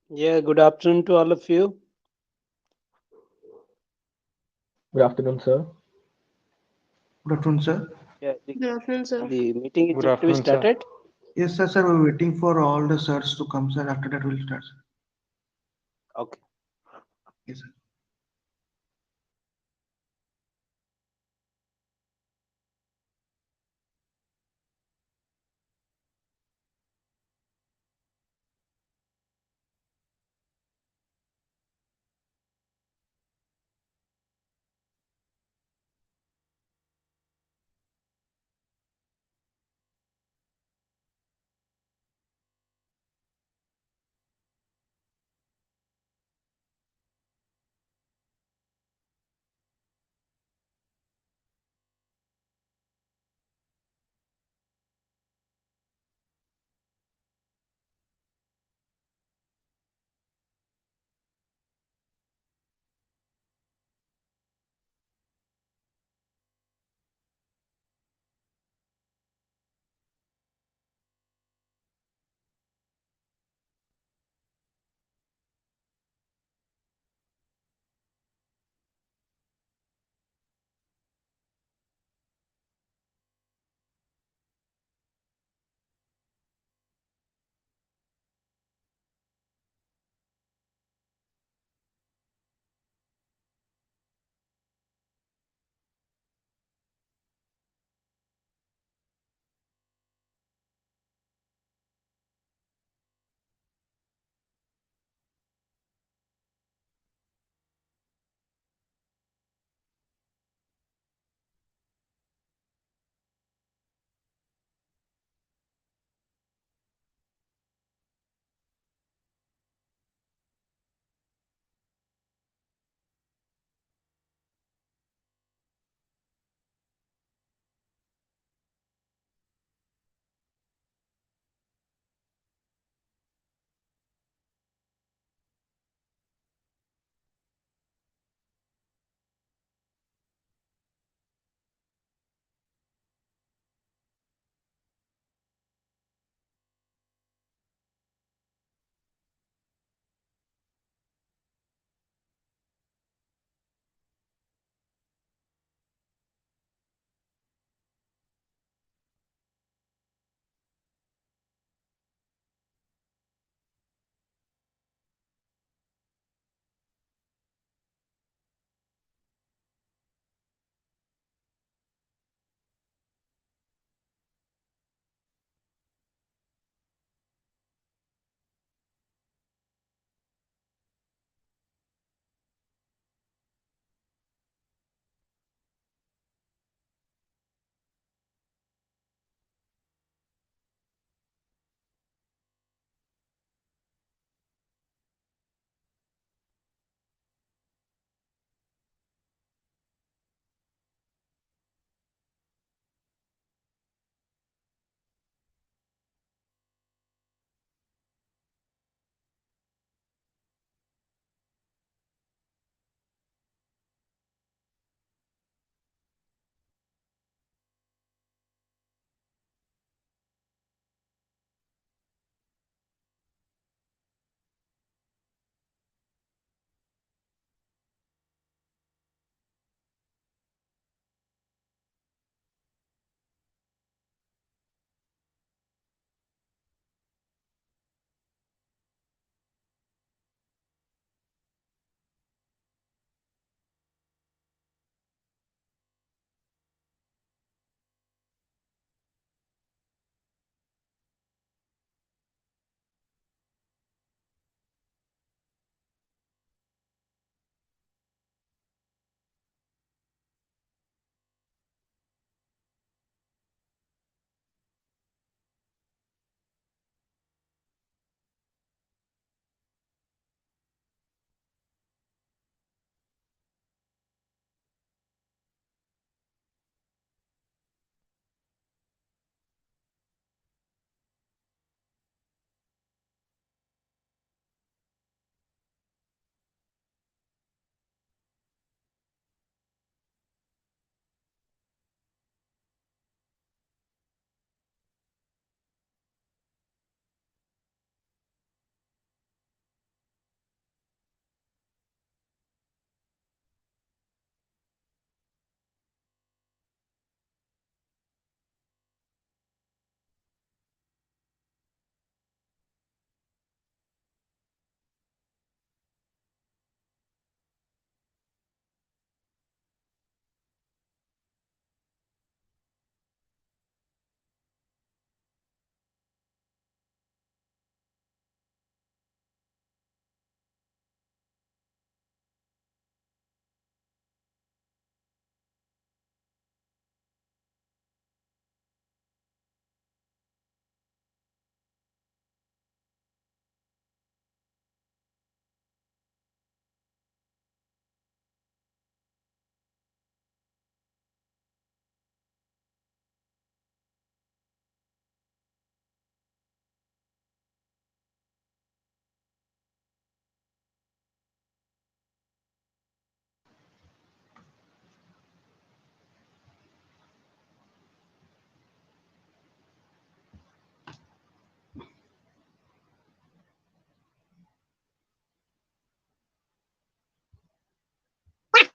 Yeah, good afternoon to all of you. Good afternoon, sir. Good afternoon, sir. Yeah, Good afternoon, sir. the meeting is Good yet to be afternoon, sir. started. Yes, sir. We're waiting for all the sirs to come, sir. After that, we'll start. Sir. Okay. Yes, sir.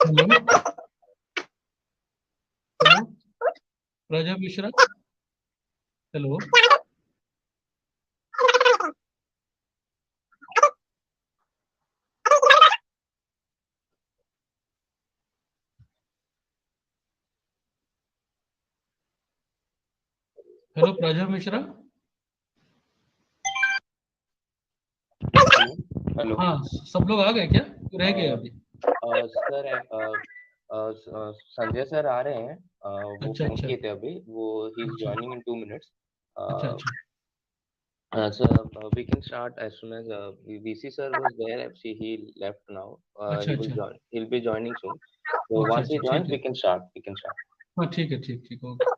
Hello hello Raja Mishra hello hello प्राजव Mishra hello हाँ सब लोग आ गए क्या रह गए अभी sir Sanjay sir आ रहे हैं वो अच्छा फोन अच्छा किए थे अभी वो ही इज अच्छा जॉइनिंग इन 2 minutes अच्छा अच्छा so we can start as soon as VC sir was there actually he left now अच्छा he will अच्छा join he'll be joining soon so अच्छा once he अच्छा ठीक joins है we can start हाँ ठीक है ठीक ठीक okay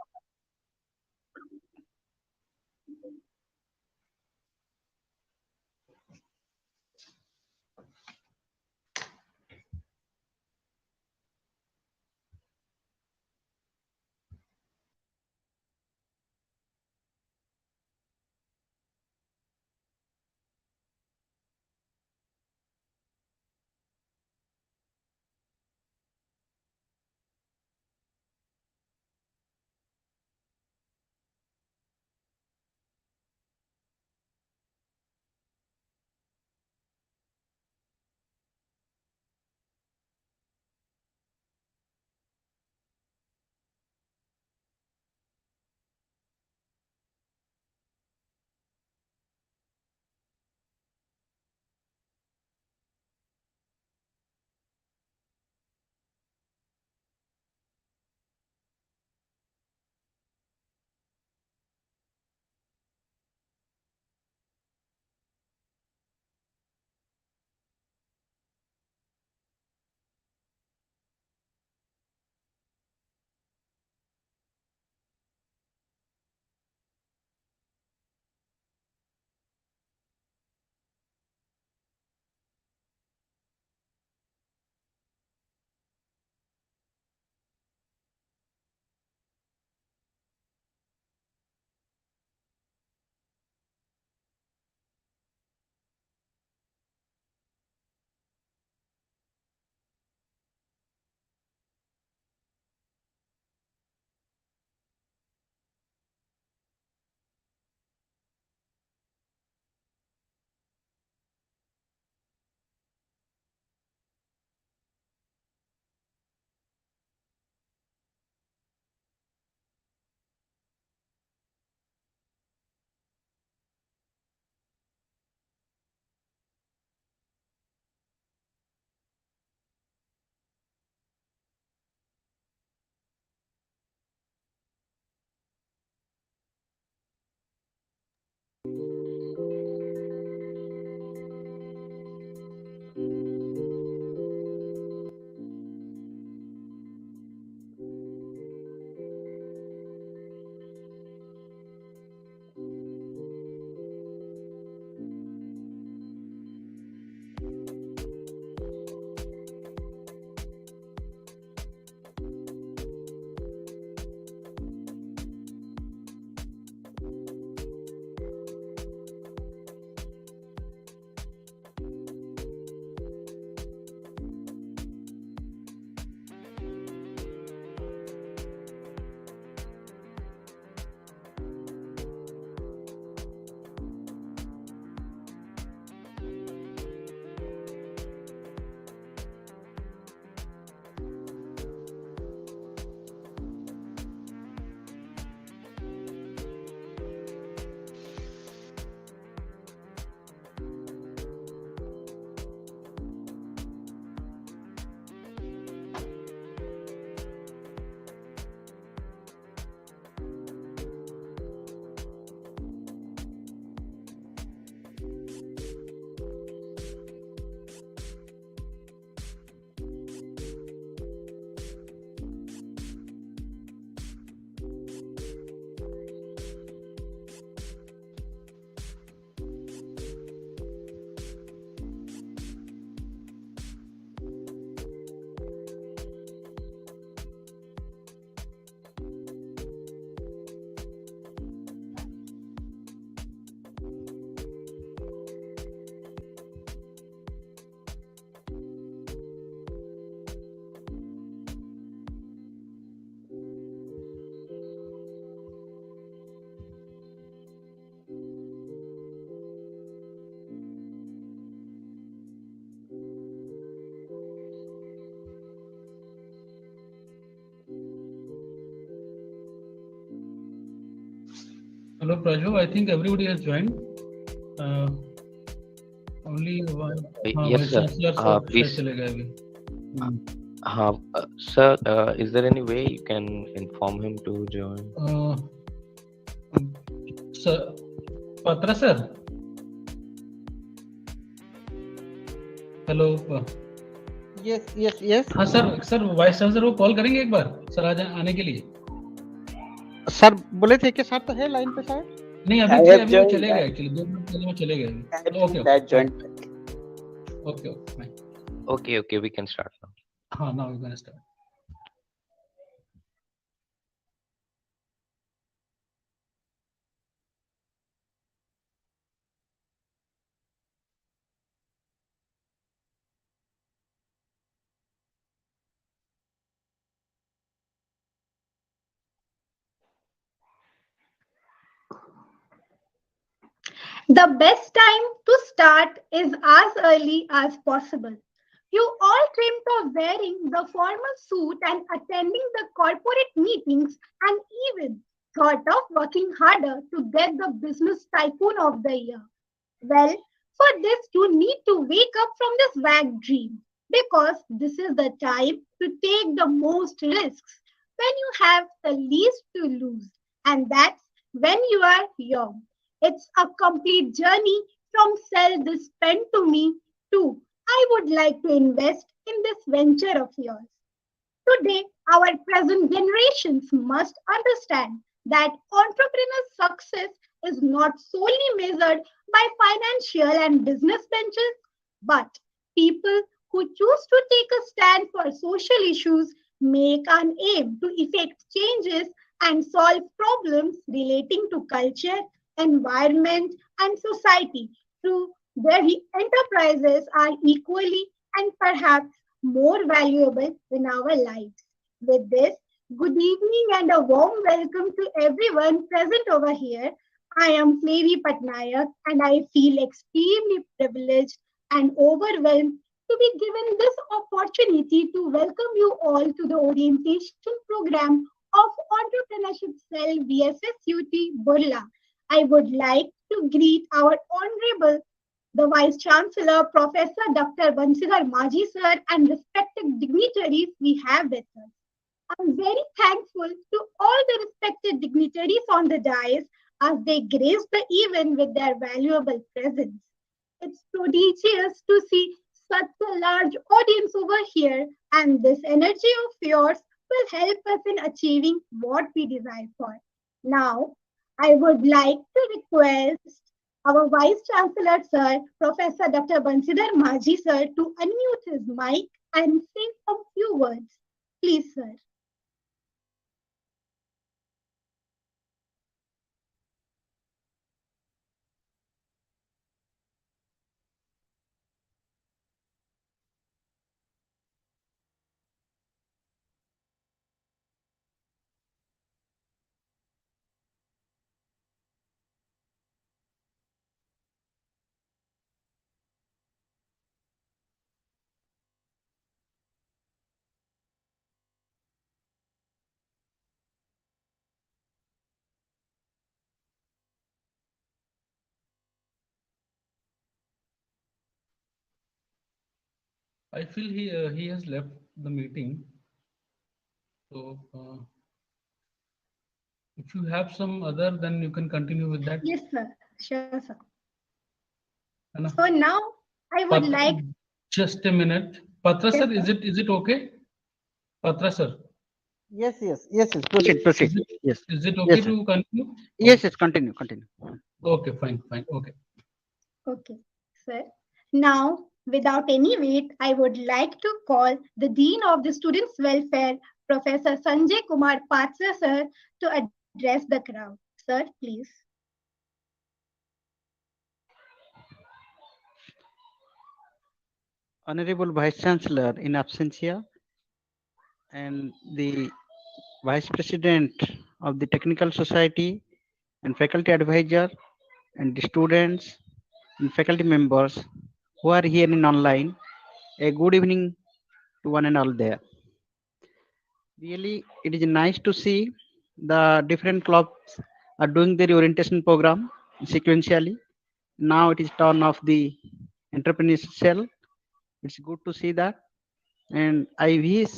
Hello, Prajval. I think everybody has joined. Only one. हाँ, Yes, Vice sir. Chancellor sir शायद Please, चले गए अभी. sir, is there any way you can inform him to join? Sir, Patra sir. Hello. Yes हाँ sir vice chancellor को call करेंगे एक बार sir आने के लिए. सर बोले थे कि सर तो है लाइन पे शायद. नहीं I अभी have वो joined चले गए that. एक्चुअली 2 मिनट पहले वो चले गए. Okay That joint. Okay fine. Okay, we can start now. हाँ now we can start. The best time to start is as early as possible. You all dreamt of wearing the formal suit and attending the corporate meetings and even thought of working harder to get the business tycoon of the year. Well, for this, you need to wake up from this vague dream because this is the time to take the most risks when you have the least to lose, and that's when you are young. It's a complete journey from sell this pen to me to I would like to invest in this venture of yours. Today, our present generations must understand that entrepreneur success is not solely measured by financial and business ventures, but people who choose to take a stand for social issues, make an aim to effect changes, and solve problems relating to culture, environment, and society through their enterprises are equally and perhaps more valuable in our lives. With this, good evening and a warm welcome to everyone present over here. I am Flavi Patnayak and I feel extremely privileged and overwhelmed to be given this opportunity to welcome you all to the orientation program of Entrepreneurship Cell VSSUT Burla. I would like to greet our Honorable the Vice Chancellor, Professor Dr. Bansidhar Maji sir, and respected dignitaries we have with us. I'm very thankful to all the respected dignitaries on the dais as they grace the event with their valuable presence. It's prodigious to see such a large audience over here, and this energy of yours will help us in achieving what we desire for. Now, I would like to request our Vice Chancellor, Sir, Professor Dr. Bansidhar Maji, Sir, to unmute his mic and say a few words. Please, Sir. I feel he has left the meeting. So if you have some other, then you can continue with that. Yes, sir. Sure, sir. है ना? So now I would like. Just a minute. Patra Yes, sir, sir. is it okay? Patra sir, Yes. Proceed. Yes. is it okay Yes, sir. to continue? Yes. Continue. Okay, fine. Okay. Okay, sir. Now, without any wait, I would like to call the Dean of the Students' Welfare, Professor Sanjay Kumar Patra, sir, to address the crowd. Sir, please. Honorable Vice Chancellor in absentia and the Vice President of the Technical Society and faculty advisor and the students and faculty members who are here in online, a good evening to one and all there. Really, it is nice to see the different clubs are doing their orientation program sequentially. Now it is turn of the entrepreneurship cell. It's good to see that, and I wish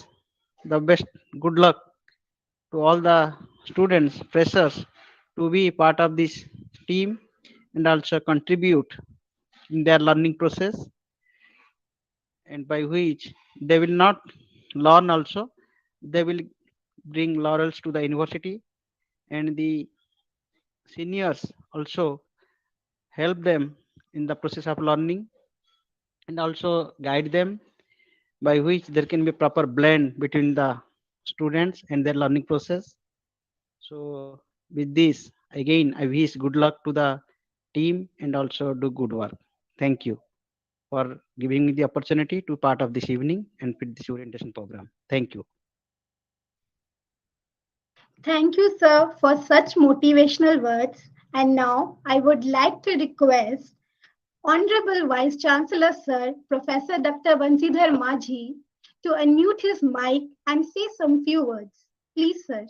the best, good luck to all the students, freshers, to be part of this team and also contribute in their learning process, and by which they will not learn also, they will bring laurels to the university, and the seniors also help them in the process of learning and also guide them, by which there can be proper blend between the students and their learning process. So with this, again, I wish good luck to the team and also do good work. Thank you for giving me the opportunity to part of this evening and with this orientation program. Thank you. Thank you, sir, for such motivational words. And now I would like to request Honorable Vice Chancellor, Sir, Professor Dr. Bansidhar Majhi, to unmute his mic and say some few words. Please, sir.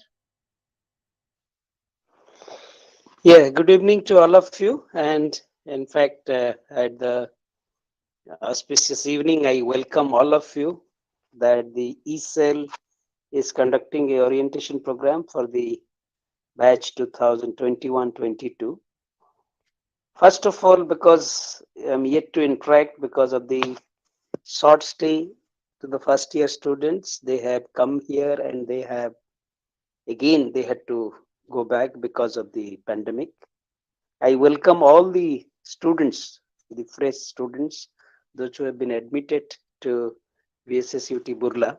Yeah, good evening to all of you. And in fact, at the auspicious evening, I welcome all of you that the Ecell is conducting a orientation program for the batch 2021-22. First of all, because I'm yet to interact because of the short stay to the first year students, they have come here and they have, again, they had to go back because of the pandemic. I welcome all the students, the fresh students, those who have been admitted to VSSUT Burla.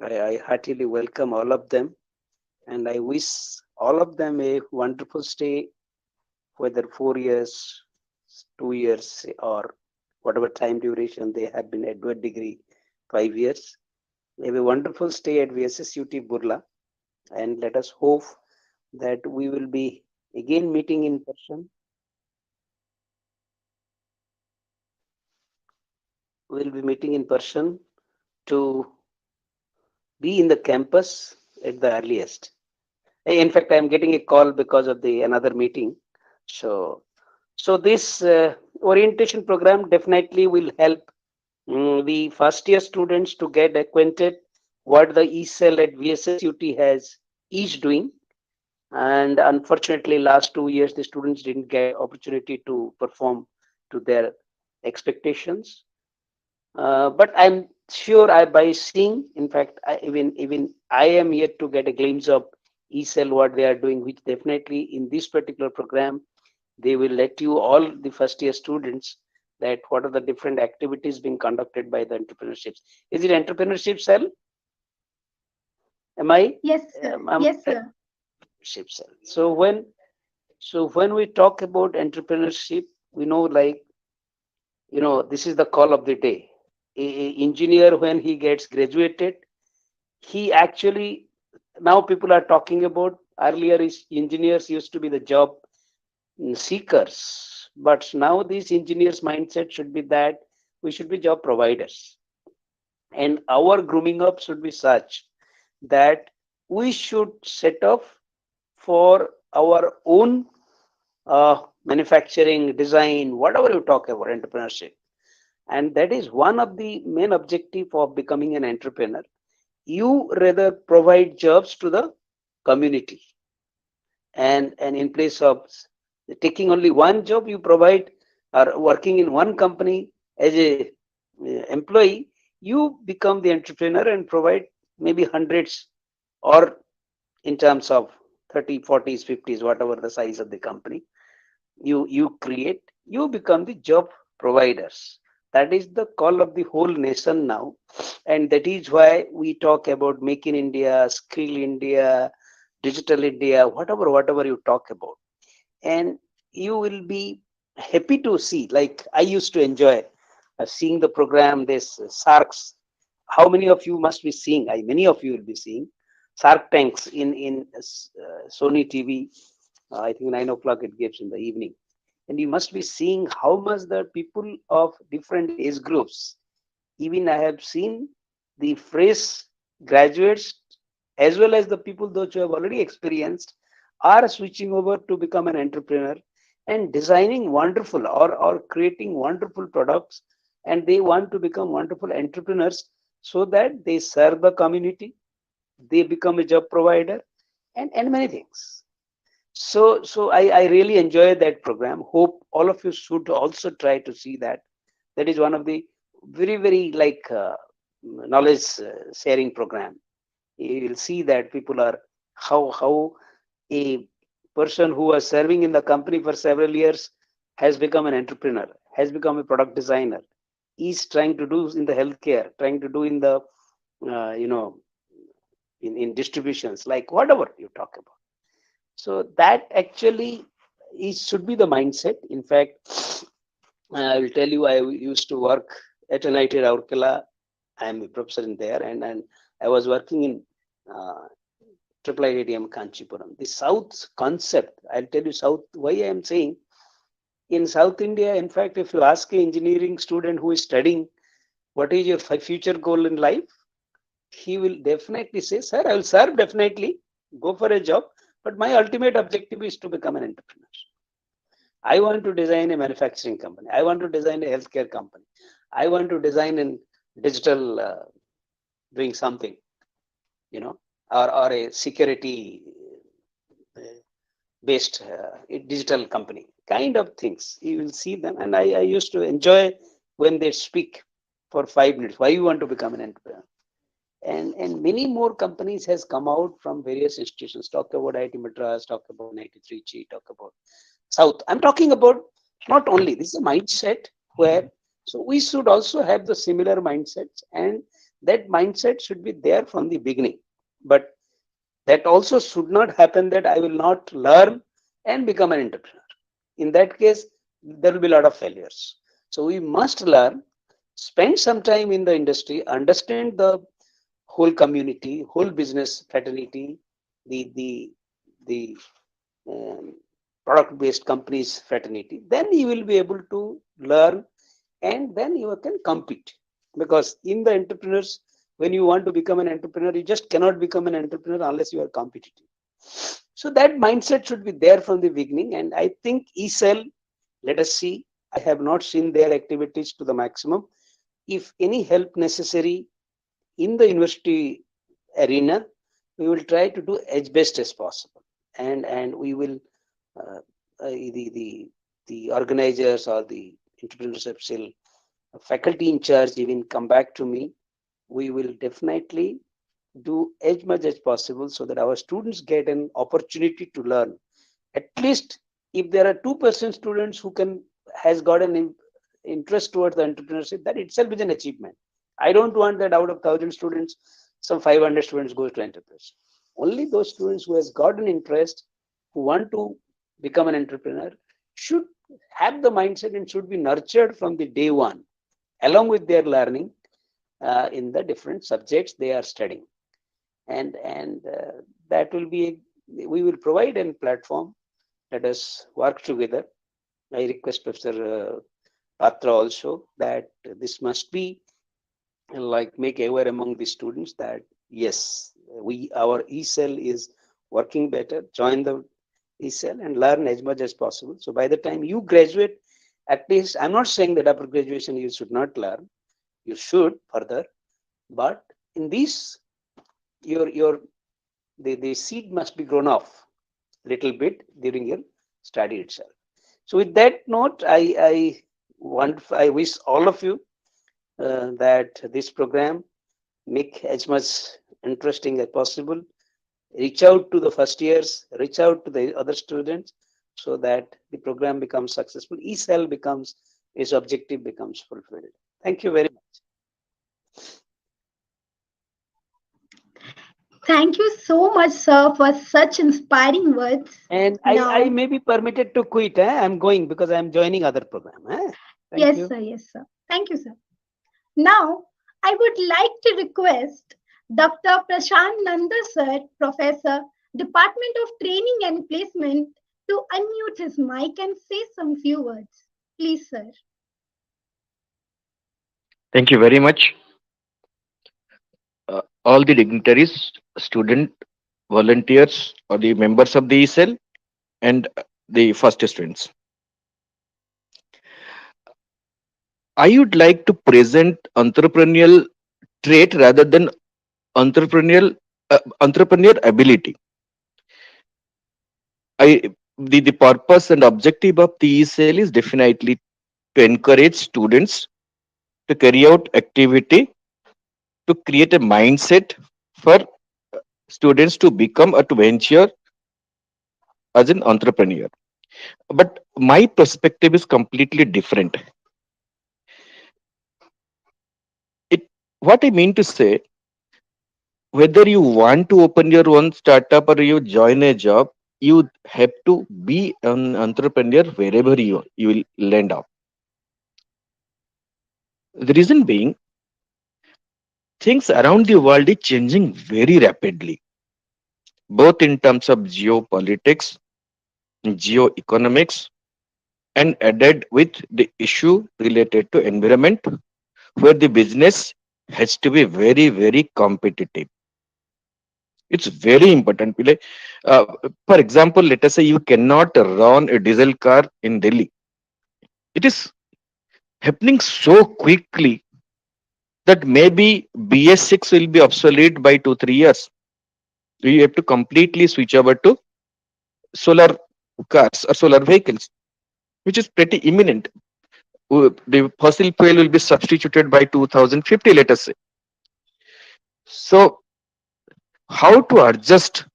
I heartily welcome all of them, and I wish all of them a wonderful stay, whether 4 years, 2 years, or whatever time duration they have been Edward degree, 5 years. Have a wonderful stay at VSSUT Burla, and let us hope that we will be again meeting in person. We'll be meeting in person to be in the campus at the earliest. In fact, I'm getting a call because of the another meeting. So this orientation program definitely will help the first year students to get acquainted what the Ecell at VSSUT has is doing. And unfortunately, last 2 years, the students didn't get opportunity to perform to their expectations. But I'm sure by seeing, in fact, even I am yet to get a glimpse of Ecell what they are doing, which definitely in this particular program they will let you all the first year students that what are the different activities being conducted by the entrepreneurships. Is it entrepreneurship cell? Am I? Yes, sir. Yes, sir. Entrepreneurship cell. So when we talk about entrepreneurship, we know like this is the call of the day. A engineer when he gets graduated, he actually now people are talking about earlier is engineers used to be the job seekers, but now these engineers mindset should be that we should be job providers, and our grooming up should be such that we should set off for our own manufacturing, design, whatever you talk about entrepreneurship. And that is one of the main objective of becoming an entrepreneur. You rather provide jobs to the community, and in place of taking only one job, you provide or working in one company as a employee, you become the entrepreneur and provide maybe hundreds, or in terms of 30, 40s, 50s, whatever the size of the company you create, you become the job providers. That is the call of the whole nation now, and that is why we talk about make in India, skill India, digital India, whatever you talk about. And you will be happy to see, like I used to enjoy seeing the program, this Sharks. How many of you must be seeing? Many of you will be seeing Shark Tanks in Sony TV. I think 9 o'clock it gives in the evening, and you must be seeing how much the people of different age groups. Even I have seen the fresh graduates as well as the people those who have already experienced are switching over to become an entrepreneur and designing wonderful or creating wonderful products, and they want to become wonderful entrepreneurs so that they serve the community, they become a job provider, and many things. So I really enjoy that program. Hope all of you should also try to see that. That is one of the very like knowledge sharing program. You will see that people are how a person who was serving in the company for several years has become an entrepreneur, has become a product designer, is trying to do in the healthcare, trying to do in the you know in distributions, like whatever you talk about. So that actually is should be the mindset. In fact, I will tell you, I used to work at NIT Rourkela. I am a professor in there, and I was working in triple IITM Kanchipuram. The South concept, I'll tell you South, why I am saying in South India, in fact, if you ask an engineering student who is studying, what is your future goal in life? He will definitely say, sir, I will serve definitely, go for a job, but my ultimate objective is to become an entrepreneur. I want to design a manufacturing company. I want to design a healthcare company. I want to design in digital doing something, you know, or a security based digital company kind of things. You will see them, and I used to enjoy when they speak for 5 minutes. Why you want to become an entrepreneur? And many more companies has come out from various institutions. Talk about IIT Madras, talk about IIT Trichy, talk about South. I'm talking about not only this is a mindset where so we should also have the similar mindsets, and that mindset should be there from the beginning. But that also should not happen that I will not learn and become an entrepreneur. In that case, there will be a lot of failures. So we must learn, spend some time in the industry, understand the whole community, whole business fraternity, the um, product-based companies fraternity. Then you will be able to learn, and then you can compete. Because in the entrepreneurs, when you want to become an entrepreneur, you just cannot become an entrepreneur unless you are competitive. So that mindset should be there from the beginning. And I think Ecell, let us see. I have not seen their activities to the maximum. If any help necessary in the university arena, we will try to do as best as possible, and we will uh, the organizers or the entrepreneurship cell faculty in charge even come back to me. We will definitely do as much as possible so that our students get an opportunity to learn. At least if there are 2% students who can has got an interest towards the entrepreneurship, that itself is an achievement. I don't want that out of 1,000 students, some 500 students goes to entrepreneurship. Only those students who has got an interest, who want to become an entrepreneur, should have the mindset and should be nurtured from the day one, along with their learning in the different subjects they are studying. And that will be, we will provide a platform. Let us work together. I request Professor Patra also that this must be like make aware among the students that yes, we our Ecell is working better. Join the Ecell and learn as much as possible. So by the time you graduate, at least I'm not saying that after graduation you should not learn. You should further, but in this your the seed must be grown off little bit during your study itself. So with that note, I wish all of you that this program make as much interesting as possible. Reach out to the first years, reach out to the other students so that the program becomes successful. Ecell becomes its objective becomes fulfilled. Thank you very much. Thank you so much, sir, for such inspiring words. And Now, I may be permitted to quit. I'm going because I'm joining other program. Thank yes, you. sir, yes, sir. Thank you, sir. Now, I would like to request Dr. Prashant Nanda, sir, Professor, Department of Training and Placement, to unmute his mic and say some few words. Please, sir. Thank you very much. All the dignitaries, student, volunteers or the members of the Ecell, and the first students. I would like to present entrepreneurial trait rather than entrepreneur ability. The purpose and objective of the Ecell is definitely to encourage students to carry out activity to create a mindset for students to become or to venture as an entrepreneur. But my perspective is completely different. It what I mean to say, whether you want to open your own startup or you join a job, you have to be an entrepreneur wherever you will land up. The reason being, things around the world is changing very rapidly, both in terms of geopolitics, geoeconomics, and added with the issue related to environment, where the business has to be very, very competitive. It's very important. For example, let us say you cannot run a diesel car in Delhi. It is happening so quickly that maybe BS6 will be obsolete by 2 3 years. You have to completely switch over to solar cars or solar vehicles, which is pretty imminent. The fossil fuel will be substituted by 2050, let us say. So, how to adjust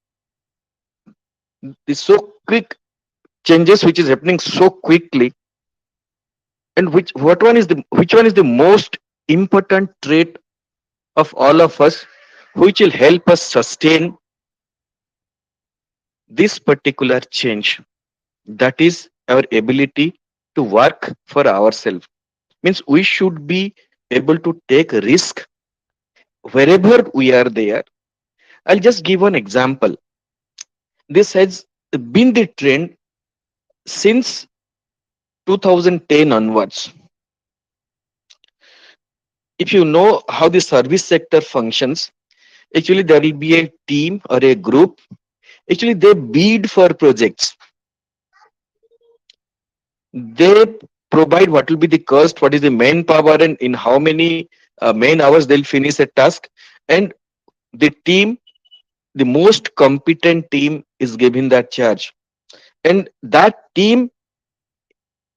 the so quick changes which is happening so quickly, and which one is the most important trait of all of us, which will help us sustain this particular change? That is our ability to work for ourselves. Means we should be able to take risk wherever we are there. I'll just give one example. This has been the trend since 2010 onwards. If you know how the service sector functions, actually there will be a team or a group. Actually, they bid for projects. They provide what will be the cost, what is the manpower, and in how many man hours they'll finish a task. And the team, the most competent team, is given that charge. And that team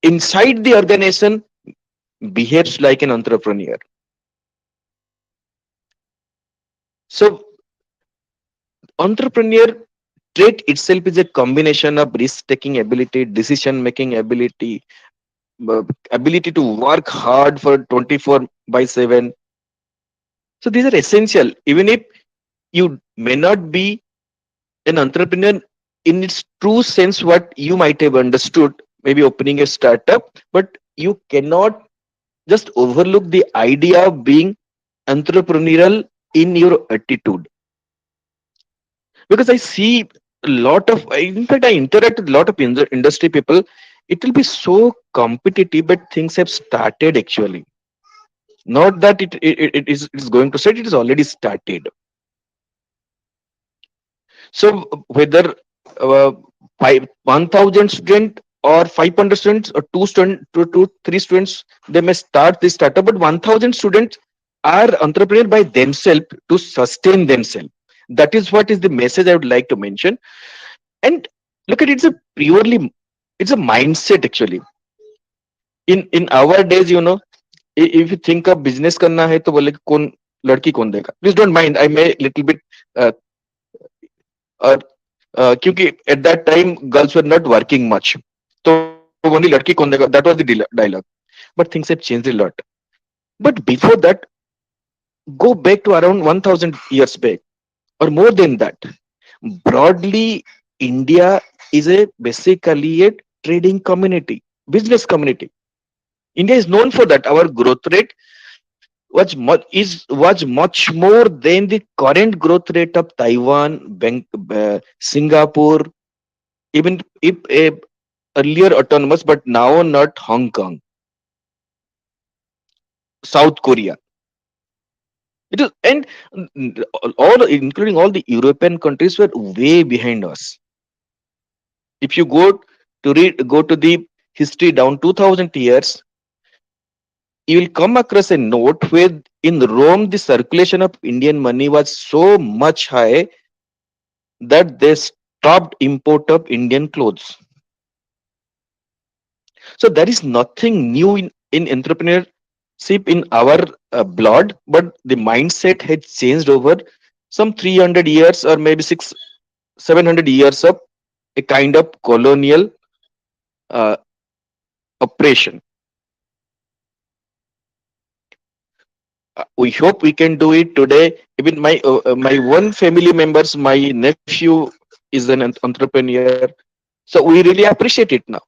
inside the organization behaves like an entrepreneur. So, entrepreneur trait itself is a combination of risk taking ability, decision making ability, ability to work hard for 24 by 7. So these are essential. Even if you may not be an entrepreneur in its true sense, what you might have understood, maybe opening a startup, but you cannot just overlook the idea of being entrepreneurial in your attitude. Because I see a lot of, in fact, I interact with a lot of industry people. It will be so competitive, but things have started actually. Not that it is going to set, it is already started. So whether uh, 1,000 student or 500 students or two student to three students, they may start this startup, but 1,000 students are entrepreneur by themselves to sustain themselves. That is what is the message I would like to mention. And look at it, it's a mindset actually. In our days, if you think of business करना है तो बोले कि कौन लड़की कौन देगा. Please don't mind, I may little bit uh, क्योंकि at that time girls were not working much. तो बोली लड़की कौन देगा, that was the dialogue. But things have changed a lot. But before that, go back to around 1000 years back or more than that. Broadly, India is a basically a trading community, business community. India is known for that. Our growth rate was much more than the current growth rate of Taiwan, Singapore, even if earlier autonomous, but now not Hong Kong, South Korea. It is, and all, including all the European countries, were way behind us. If you go to the history down 2000 years, you will come across a note where in Rome the circulation of Indian money was so much high that they stopped import of Indian clothes. So there is nothing new in entrepreneurship in our blood, but the mindset had changed over some 300 years or maybe 700 years of a kind of colonial uh, oppression. We hope we can do it today. Even my one family members, my nephew is an entrepreneur, so we really appreciate it now.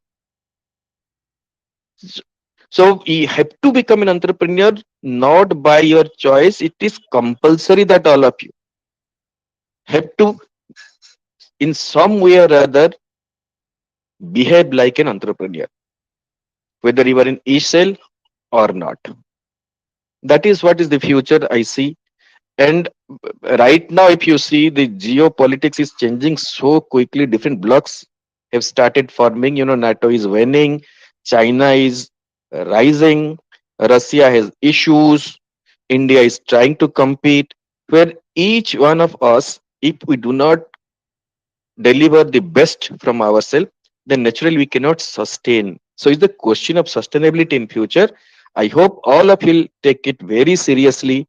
S- So you have to become an entrepreneur not by your choice. It is compulsory that all of you have to, in some way or other, behave like an entrepreneur, whether you are in Ecell or not. That is what is the future I see. And right now, if you see, the geopolitics is changing so quickly. Different blocks have started forming. NATO is winning, China is rising, Russia has issues, India is trying to compete. Where each one of us, if we do not deliver the best from ourselves, then naturally we cannot sustain. So, it's the question of sustainability in future. I hope all of you will take it very seriously,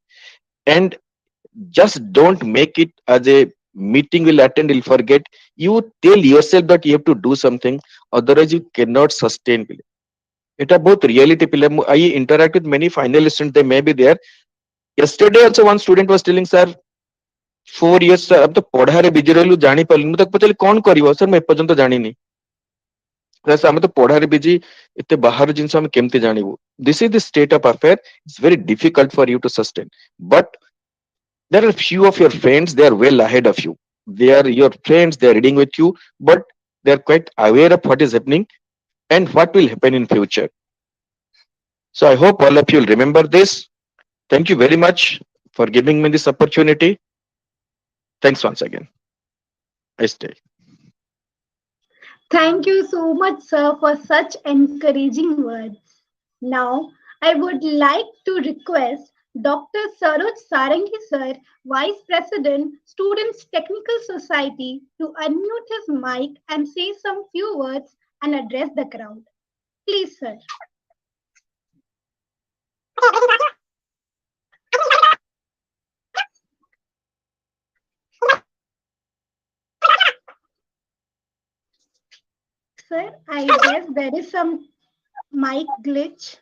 and just don't make it as a meeting will attend, you'll forget. You tell yourself that you have to do something, otherwise you cannot sustain. It are both reality. I interact with many final students, they may be there. Yesterday also one student was telling, sir, 4 years sir, अब तो पढ़ारे busy रहलु जानी पारलु ମୁଁ ତାକୁ ପଚାରିଲି କଣ କରିବ sir ମୁଁ ଏପର୍ଯ୍ୟନ୍ତ ଜାଣିନି sir ଆମେ ତ ପଢାରେ ବିଜି ଏତେ ବାହାର ଜିନିଷ ଆମେ କେମିତି ଜାଣିବୁ this is the state of affair it's very difficult for you to sustain but there are few of your friends, they are well ahead of you. They are your friends, they are reading with you, but they are quite aware of what is happening and what will happen in future. So I hope all of you will remember this. Thank you very much for giving me this opportunity. Thanks once again. I stay. Thank you so much, sir, for such encouraging words. Now, I would like to request Dr. Saroj Sarangi, sir, Vice President, Students Technical Society, to unmute his mic and say some few words and address the crowd. Please, sir. Sir, I guess there is some mic glitch.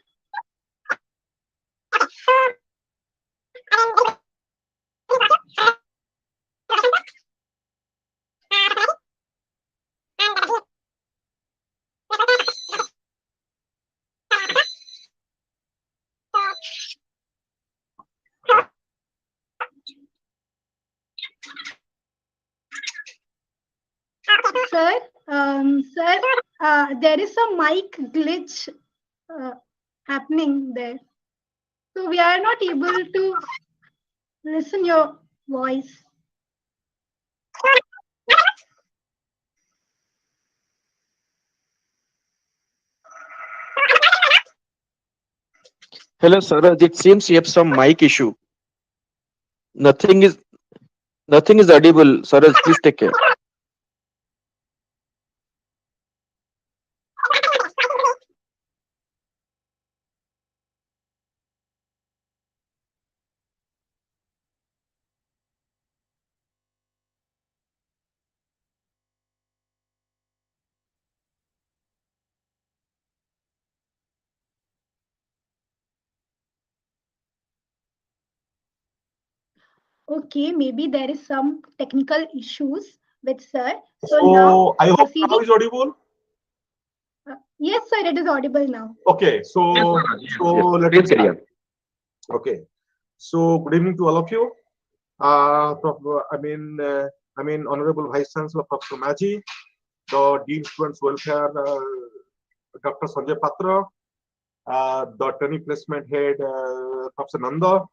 Sir, sir, there is a mic glitch happening there. So we are not able to listen your voice. Hello, Saraj. It seems you have some mic issue. Nothing is nothing is audible. Saraj, please take care. Okay, maybe there is some technical issues with sir. So So now I hope now proceeding. is audible. Yes, sir, it is audible now. Okay, so let's Please carry start. on. Okay, so good evening to all of you. I mean, Honorable Vice Chancellor Professor Maji, the Dean Students Welfare, Dr. Sanjay Patra, the Training Placement Head, Professor Nanda,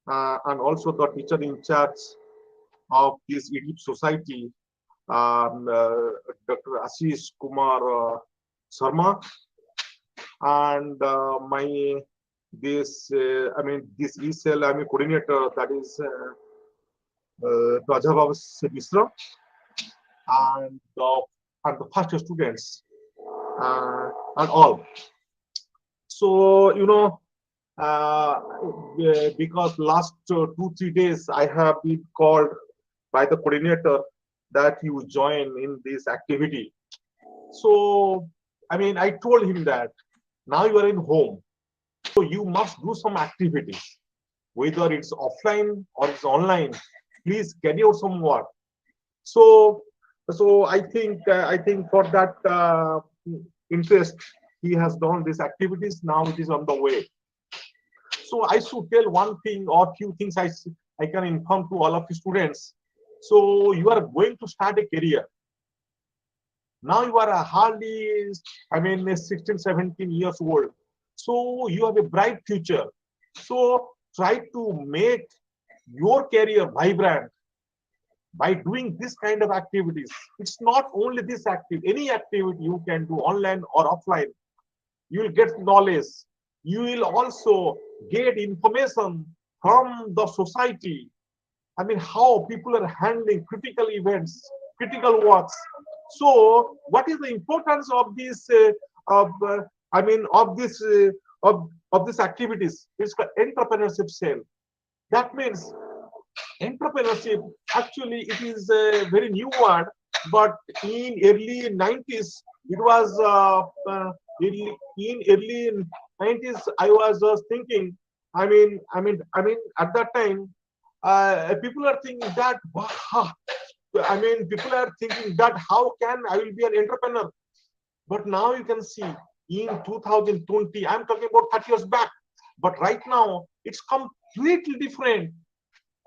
and also the teacher in charge of this Egypt society, Dr. Ashish Kumar Sharma, and this Ecell coordinator, that is Rajabab Misra, and the first students and all. So because last 2-3 days I have been called by the coordinator that you join in this activity. So I told him that now you are in home, so you must do some activities, whether it's offline or it's online. Please carry out some work. So I think for that interest, he has done these activities. Now it is on the way. So I should tell one thing or few things I can inform to all of the students. So you are going to start a career. Now you are hardly 16, 17 years old. So you have a bright future. So try to make your career vibrant by doing this kind of activities. It's not only this activity, any activity you can do online or offline. You will get knowledge. You will also get information from the society. How people are handling critical events, critical works. So, what is the importance of this? Of these activities? It's called entrepreneurship cell. That means entrepreneurship. Actually, it is a very new word, but in early 90s, it was in early 90s. I was just thinking. At that time, people are thinking that. Wow, people are thinking that how can I will be an entrepreneur? But now you can see in 2020, I'm talking about 30 years back. But right now, it's completely different.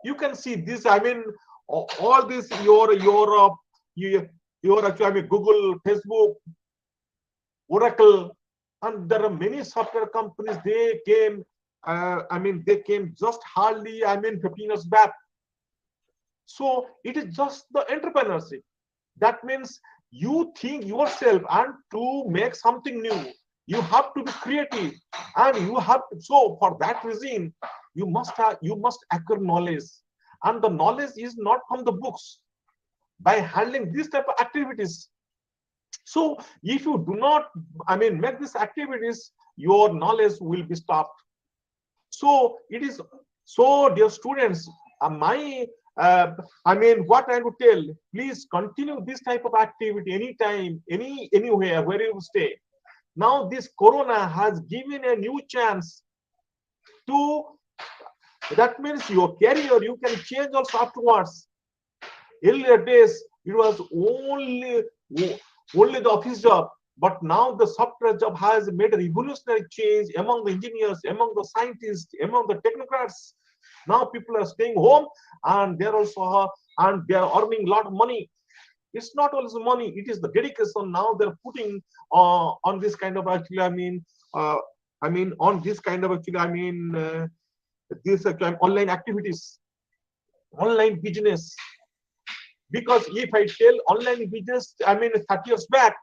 You can see this. All this your actually Google, Facebook, Oracle, and there are many software companies. They came. They came just hardly. 15 years back. So it is just the entrepreneurship. That means you think yourself, and to make something new, you have to be creative, and you have to, so for that reason you must acquire knowledge, and the knowledge is not from the books. By handling this type of activities, so if you do not make these activities, your knowledge will be stopped. So it is so, dear students, what I would tell, please continue this type of activity anytime, anywhere, wherever you stay. Now this corona has given a new chance to, that means your career, you can change also afterwards. Earlier days, it was only the office job, but now the software job has made a revolutionary change among the engineers, among the scientists, among the technocrats. Now people are staying home, and they're also and they are earning a lot of money. It's not always money; it is the dedication. Now they're putting on this kind of actually. On this kind of actually. This online activities, online business. Because if I tell online business, 30 years back,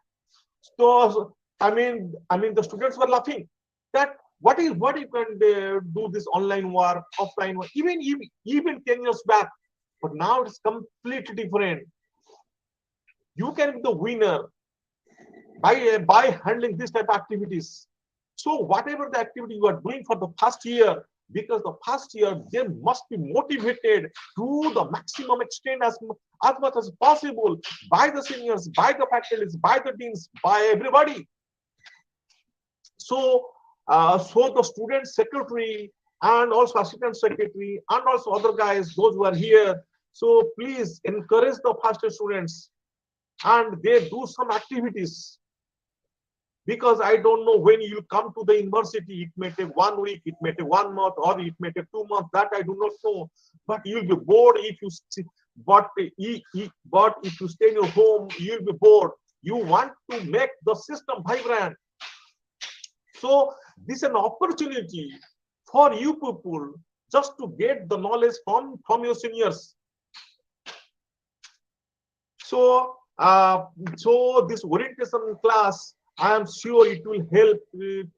so the students were laughing that what you can do this online work, offline work, even 10 years back. But now it's completely different. You can be the winner by handling this type of activities. So whatever the activity you are doing for the first year, because the first year they must be motivated to the maximum extent as much as possible by the seniors, by the faculties, by the deans, by everybody. So the student secretary and also assistant secretary and also other guys, those who are here, so please encourage the first year students, and they do some activities. Because I don't know when you come to the university, it may take 1 week, it may take 1 month, or it may take 2 months, that I do not know. But you'll be bored if you but if you stay in your home, you'll be bored. You want to make the system vibrant. So this is an opportunity for you people just to get the knowledge from your seniors. So, so this orientation class, I am sure it will help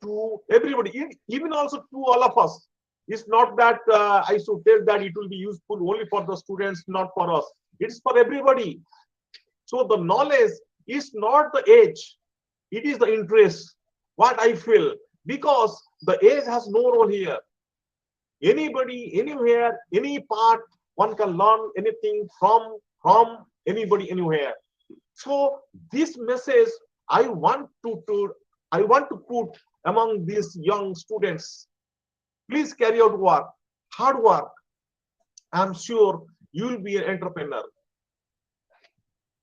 to everybody, even also to all of us. It's not that I should tell that it will be useful only for the students, not for us. It's for everybody. So the knowledge is not the age, it is the interest, what I feel, because the age has no role here. Anybody, anywhere, any part, one can learn anything from anybody, anywhere. So this message I want to put among these young students. Please carry out work, hard work. I'm sure you will be an entrepreneur.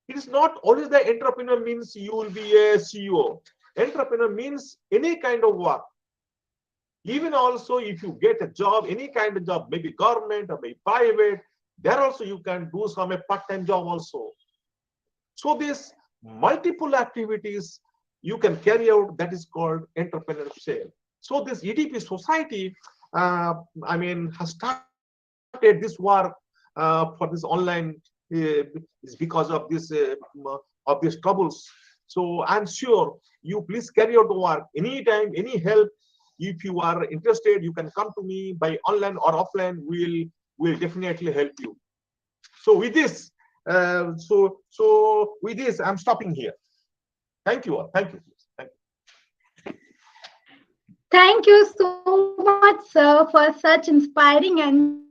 It is not always that entrepreneur means you will be a CEO. Entrepreneur means any kind of work. Even also, if you get a job, any kind of job, maybe government or maybe private, there also you can do some part-time job also. So these multiple activities you can carry out, that is called entrepreneurship. So this EDP society, I mean, has started this work for this online is because of these troubles. So I'm sure you please carry out the work anytime, any help. If you are interested, you can come to me by online or offline. We'll definitely help you. So with this, with this, I'm stopping here. Thank you all. Thank you. Thank you. Thank you so much, sir, for such inspiring and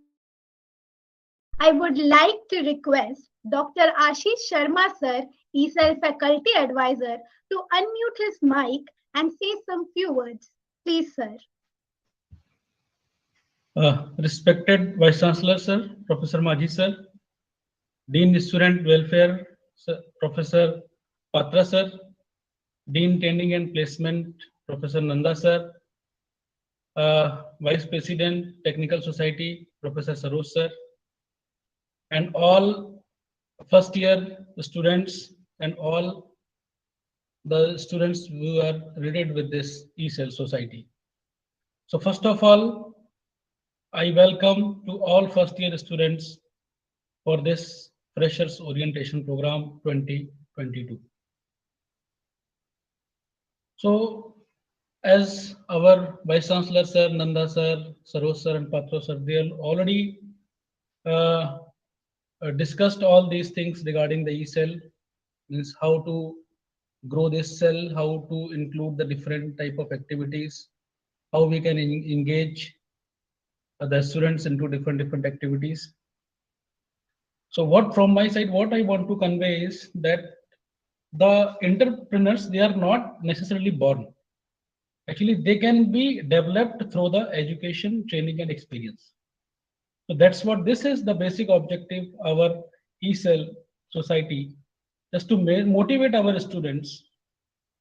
I would like to request Dr. Ashish Sharma, sir, Ecell faculty advisor, to unmute his mic and say some few words. Please, sir. Respected Vice Chancellor, sir, Professor Maji, sir, Dean Student Welfare, sir, Professor Patra, sir, Dean Training and Placement, Professor Nanda, sir, Vice President, Technical Society, Professor Saroj, sir, and all first year students and all the students who are related with this Ecell society. So first of all, I welcome to all first year students for this Freshers Orientation Program 2022. So as our Vice Chancellor sir, Nanda sir, Saroj sir and Patra sir, they already discussed all these things regarding the Ecell, means how to grow this cell, how to include the different type of activities, how we can engage the students into different activities. So what from my side, what I want to convey is that the entrepreneurs, they are not necessarily born. Actually, they can be developed through the education, training and experience. So that's what this is the basic objective, our Ecell society, just to motivate our students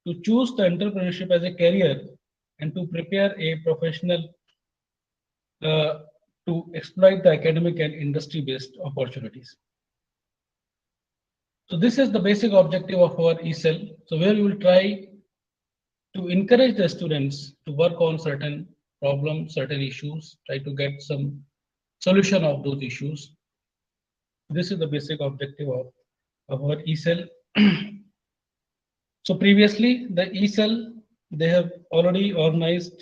to choose the entrepreneurship as a career and to prepare a professional to exploit the academic and industry-based opportunities. So this is the basic objective of our Ecell. So where we will try to encourage the students to work on certain problems, certain issues, try to get some solution of those issues. This is the basic objective of our Ecell. So previously, the Ecell, they have already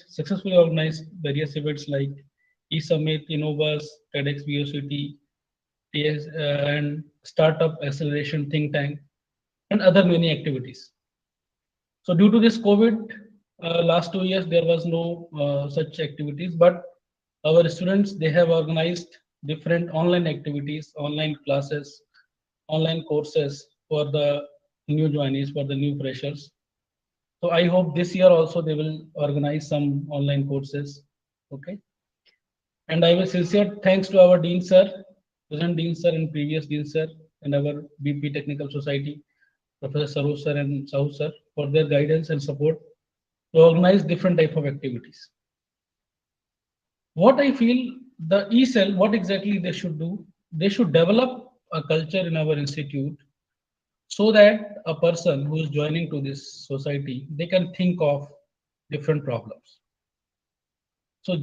successfully organized various events like eSummit, Innovus, TEDx VSSUT, TS, and Startup Acceleration Think Tank, and other many activities. So due to this COVID, last 2 years, there was no such activities, but our students, they have organized different online activities, online classes, online courses for the new joinees, for the new freshers. So I hope this year also they will organize some online courses. Okay. And I will sincere thanks to our Dean Sir, present Dean Sir and previous Dean Sir, and our BP Technical Society, Professor Saroj Sir and Sahu Sir, for their guidance and support to organize different type of activities. What I feel the Ecell, what exactly they should do, they should develop a culture in our institute so that a person who is joining to this society, they can think of different problems. So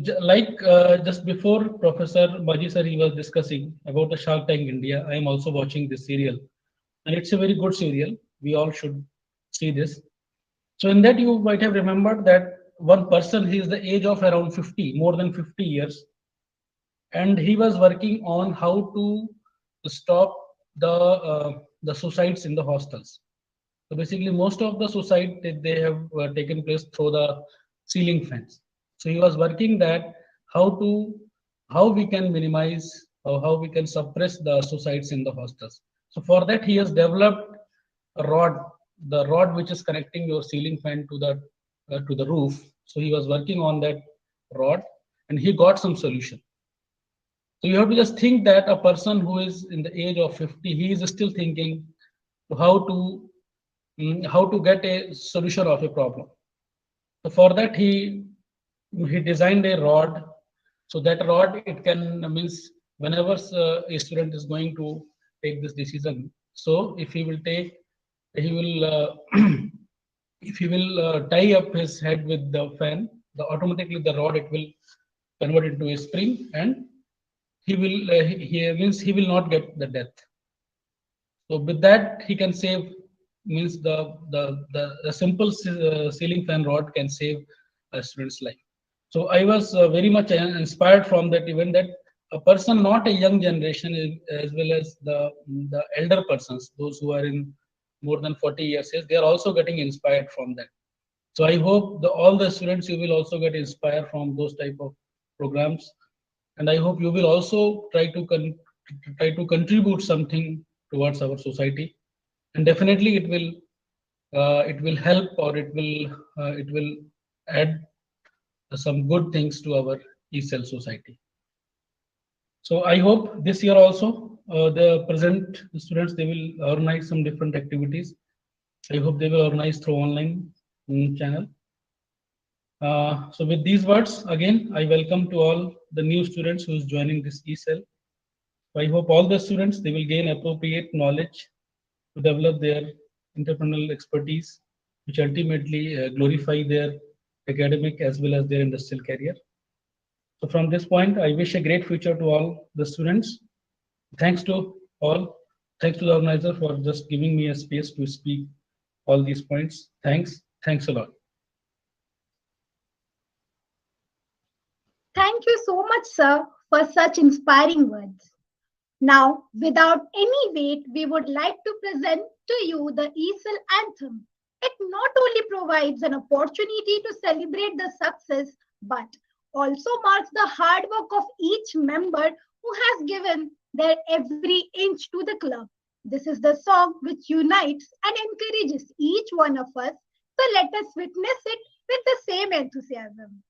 just before Professor Baji sir he was discussing about the Shark Tank India, I am also watching this serial, and it's a very good serial. We all should see this. So in that you might have remembered that one person, he is the age of around 50, more than 50 years, and he was working on how to stop the suicides in the hostels. So basically, most of the suicide they have taken place through the ceiling fans. So he was working that how to how we can minimize or how we can suppress the suicides in the hostels. So for that, he has developed a rod, the rod which is connecting your ceiling fan to the roof. So he was working on that rod, and he got some solution. So you have to just think that a person who is in the age of 50, he is still thinking how to how to get a solution of a problem. So for that he designed a rod. So that rod it can means whenever a student is going to take this decision. So if he will take he will if he will tie up his head with the fan, the automatically the rod it will convert into a spring, and he will he means he will not get the death. So with that, he can save means the simple ceiling fan rod can save a student's life. So I was very much inspired from that event that a person, not a young generation, as well as the elder persons, those who are in more than 40 years, yes, they are also getting inspired from that. So I hope all the students you will also get inspired from those type of programs, and I hope you will also try to contribute something towards our society, and definitely it will help, or it will add some good things to our Ecell society. So I hope this year also the present students they will organize some different activities. I hope they will organize through online channel. So with these words, again, I welcome to all the new students who is joining this Ecell. So I hope all the students they will gain appropriate knowledge to develop their entrepreneurial expertise, which ultimately glorify their academic as well as their industrial career. So from this point, I wish a great future to all the students. Thanks to all. Thanks to the organizer for just giving me a space to speak all these points. Thanks. Thanks a lot. Thank you so much, sir, for such inspiring words. Now, without any wait, we would like to present to you the ESL anthem. It not only provides an opportunity to celebrate the success, but also marks the hard work of each member who has given their every inch to the club. This is the song which unites and encourages each one of us. So let us witness it with the same enthusiasm.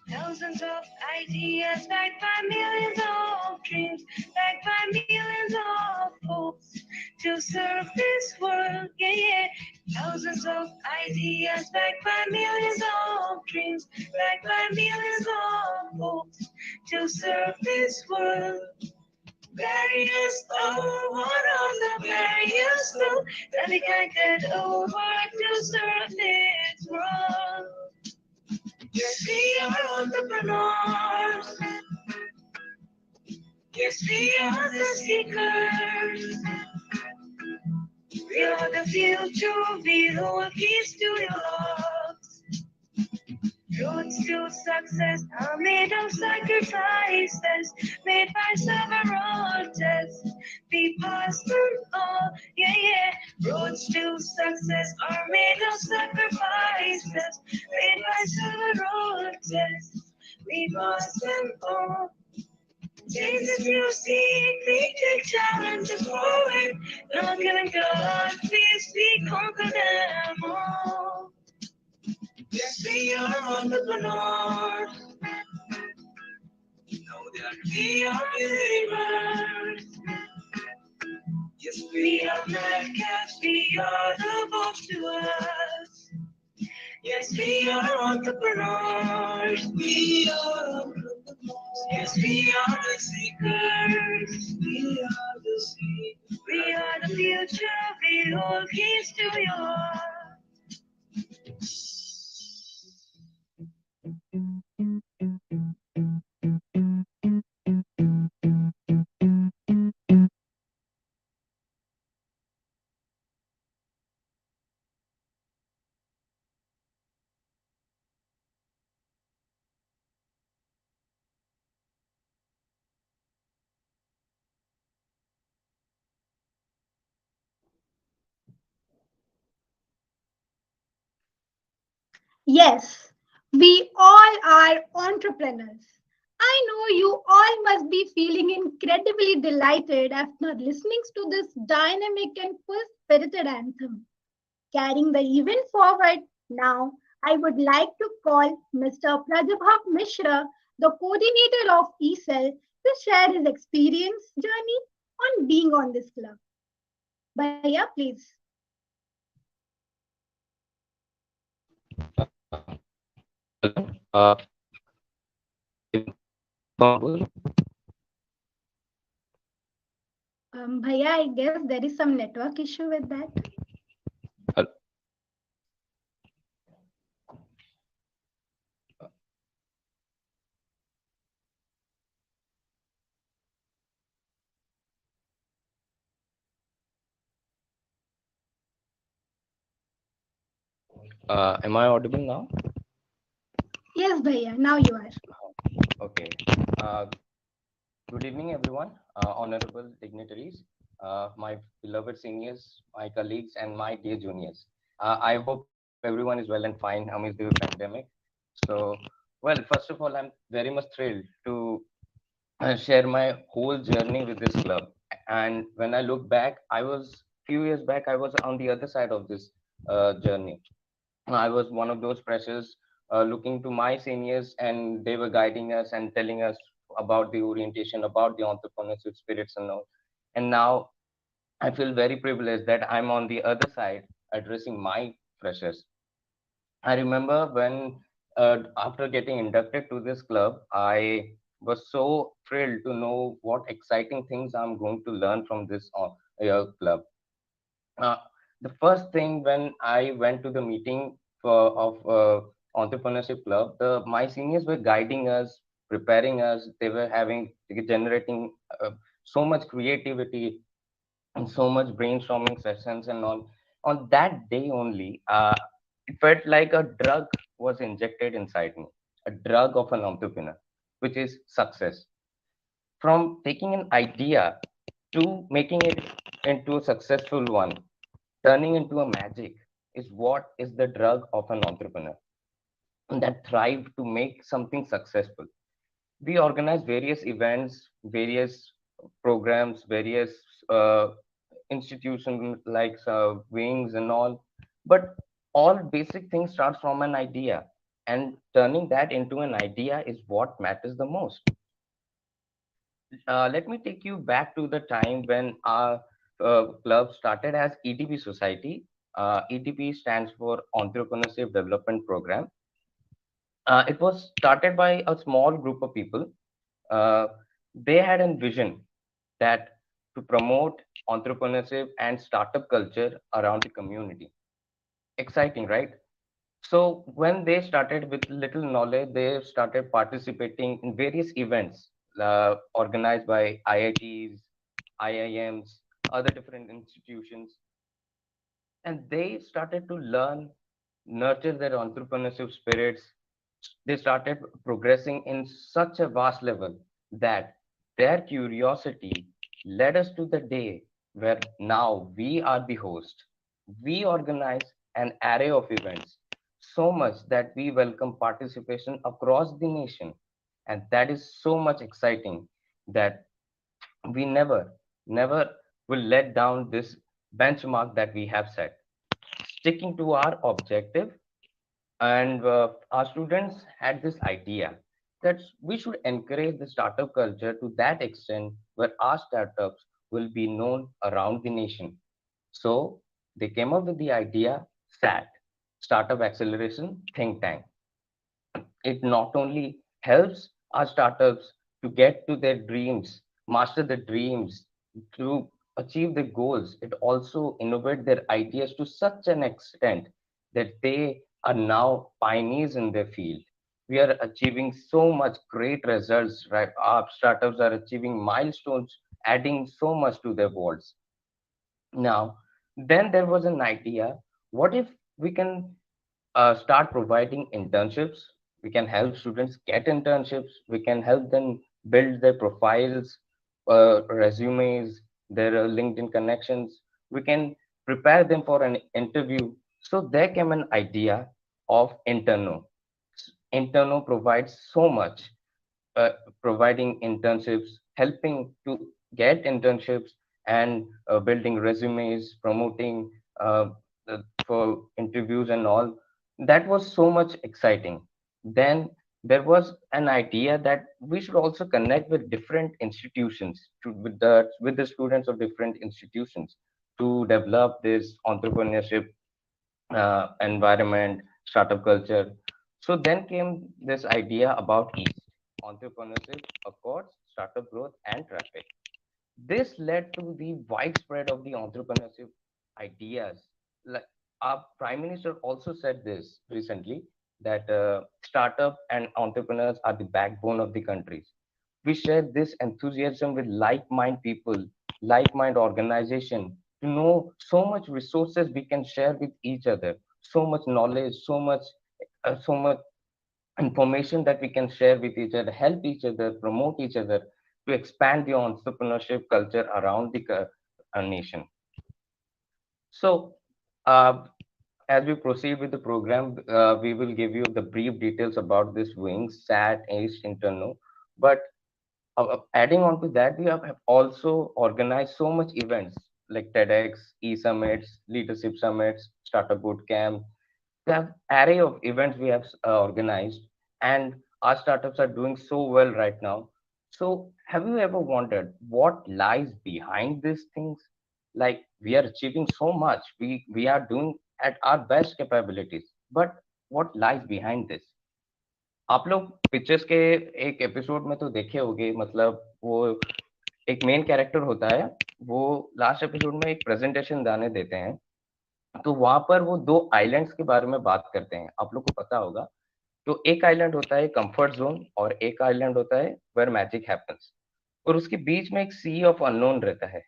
Thousands of ideas backed by millions of dreams, backed by millions of hopes to serve this world. Yeah, yeah. Thousands of ideas backed by millions of dreams, backed by millions of hopes to serve this world. Barriers, oh, what are the barriers, though, that we can't get over to serve this world? Yes, we are entrepreneurs. Yes, we are the seekers. We are the future. We hold keys to your locks. Roads to success are made of sacrifices, made by several tests. We pass them all, yeah, yeah. Roads to success are made of sacrifices, made by several tests. We pass them all. Jesus, you see, we take challenges forward. Not giving God, please, we conquer them all. Yes, we are entrepreneurs. We are believers. Yes, we are cats. We are the boss to us. Yes, we are entrepreneurs. We are entrepreneurs. Yes, we are the seekers. We are the seekers. We are the future. We hold keys to your. Yes, we all are entrepreneurs. I know you all must be feeling incredibly delighted after listening to this dynamic and full spirited anthem. Carrying the event forward, now I would like to call Mr. Prajabhav Mishra, the coordinator of Ecell, to share his experience journey on being on this club. Bhaiya, please. Uh, Humble. Bhaiya, I guess there is some network issue with that. Am I audible now? Yes, Bhaiya, now you are. Okay. Uh, Good evening, everyone, honorable dignitaries, my beloved seniors, my colleagues, and my dear juniors. I hope everyone is well and fine amidst the pandemic. So, well, first of all, I'm very much thrilled to share my whole journey with this club. And when I look back, few years back, I was on the other side of this journey. I was one of those freshers looking to my seniors, and they were guiding us and telling us about the orientation, about the entrepreneurship spirits and all. And now I feel very privileged that I'm on the other side addressing my freshers. I remember when, after getting inducted to this club, I was so thrilled to know what exciting things I'm going to learn from this club. uh, the first thing when I went to the meeting of entrepreneurship club, my seniors were guiding us, preparing us. They were generating so much creativity and so much brainstorming sessions and all. On that day only, it felt like a drug was injected inside me, a drug of an entrepreneur, which is success. From taking an idea to making it into a successful one, turning into a magic is what is the drug of an entrepreneur that thrive to make something successful. We organize various events, various programs, various uh, institutions like wings and all, but all basic things starts from an idea, and turning that into an idea is what matters the most. Let me take you back to the time when our club started as ETP Society. ETP stands for Entrepreneurship Development Program. It was started by a small group of people. Uh, they had a vision that to promote entrepreneurship and startup culture around the community. Exciting, right? So when they started with little knowledge, they started participating in various events organized by IITs, IIMs, other different institutions, and they started to learn, nurture their entrepreneurship spirits. They started progressing in such a vast level that their curiosity led us to the day where now we are the host. We organize an array of events, so much that we welcome participation across the nation. And that is so much exciting that we never will let down this benchmark that we have set. Sticking to our objective, and our students had this idea that we should encourage the startup culture to that extent where our startups will be known around the nation. So they came up with the idea SAT, Startup Acceleration Think Tank. It not only helps our startups to get to their dreams, master their dreams, to achieve their goals, it also innovate their ideas to such an extent that they are now pioneers in their field. We are achieving so much great results, right? Our startups are achieving milestones, adding so much to their worlds. Now, then there was an idea, what if we can start providing internships. We can help students get internships. We can help them build their profiles, resumes, their LinkedIn connections. We can prepare them for an interview. So there came an idea of Interno. Interno provides so much, uh, providing internships, helping to get internships, and building resumes, promoting uh, for interviews and all. That was so much exciting. Then there was an idea that we should also connect with different institutions, with the students of different institutions, to develop this entrepreneurship environment, startup culture. So then came this idea about East, entrepreneurship, accords, startup growth, and traffic. This led to the widespread of the entrepreneurship ideas. Like our prime minister also said this recently, that startup and entrepreneurs are the backbone of the countries. We share this enthusiasm with like-minded people, like-minded organization, to know so much resources we can share with each other, so much knowledge, so much information that we can share with each other, help each other, promote each other, to expand the entrepreneurship culture around the nation. So, as we proceed with the program, we will give you the brief details about this wings, SAT, ACE, Interno. But adding on to that, we have also organized so much events like TEDx, e-summits, leadership summits, startup bootcamp. We have array of events we have organized, and our startups are doing so well right now. So have you ever wondered what lies behind these things? Like, we are achieving so much, we are doing at our best capabilities, but what lies behind this? आप लोग pictures के एक episode में तो देखे होंगे, मतलब वो एक मेन कैरेक्टर होता है, वो लास्ट एपिसोड में एक प्रेजेंटेशन दाने देते हैं, तो वहां पर वो दो आइलैंड्स के बारे में बात करते हैं, आप लोग को पता होगा। तो एक आइलैंड होता है कंफर्ट जोन और एक आइलैंड होता है वेयर मैजिक हैपेंस, और उसके बीच में एक सी ऑफ अननोन रहता है।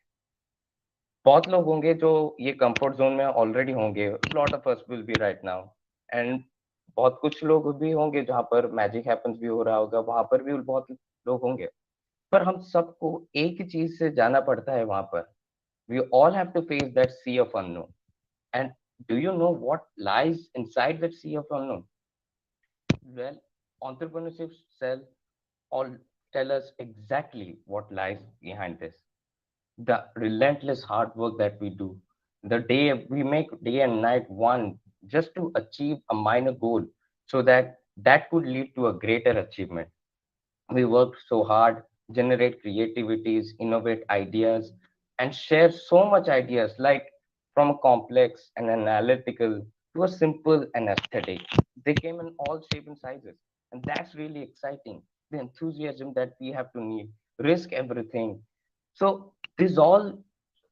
बहुत लोग होंगे जो ये कंफर्ट जोन में ऑलरेडी होंगे, lot of us will be right now, and बहुत कुछ लोग भी होंगे जहाँ पर मैजिक हैपेंस भी हो रहा होगा, वहां पर भी बहुत लोग होंगे। पर हम सबको एक ही चीज से जाना पड़ता है वहां पर। We all have to face that sea of unknown, and do you know what lies inside that sea of unknown? Well, entrepreneurship cell all tell us exactly what lies behind this. The relentless hard work that we do, the day we make day and night one just to achieve a minor goal, so that that could lead to a greater achievement. We work so hard, generate creativities, innovate ideas, and share so much ideas, like from a complex and analytical to a simple and aesthetic. They came in all shapes and sizes. And that's really exciting. The enthusiasm that we have to need, risk everything. So these all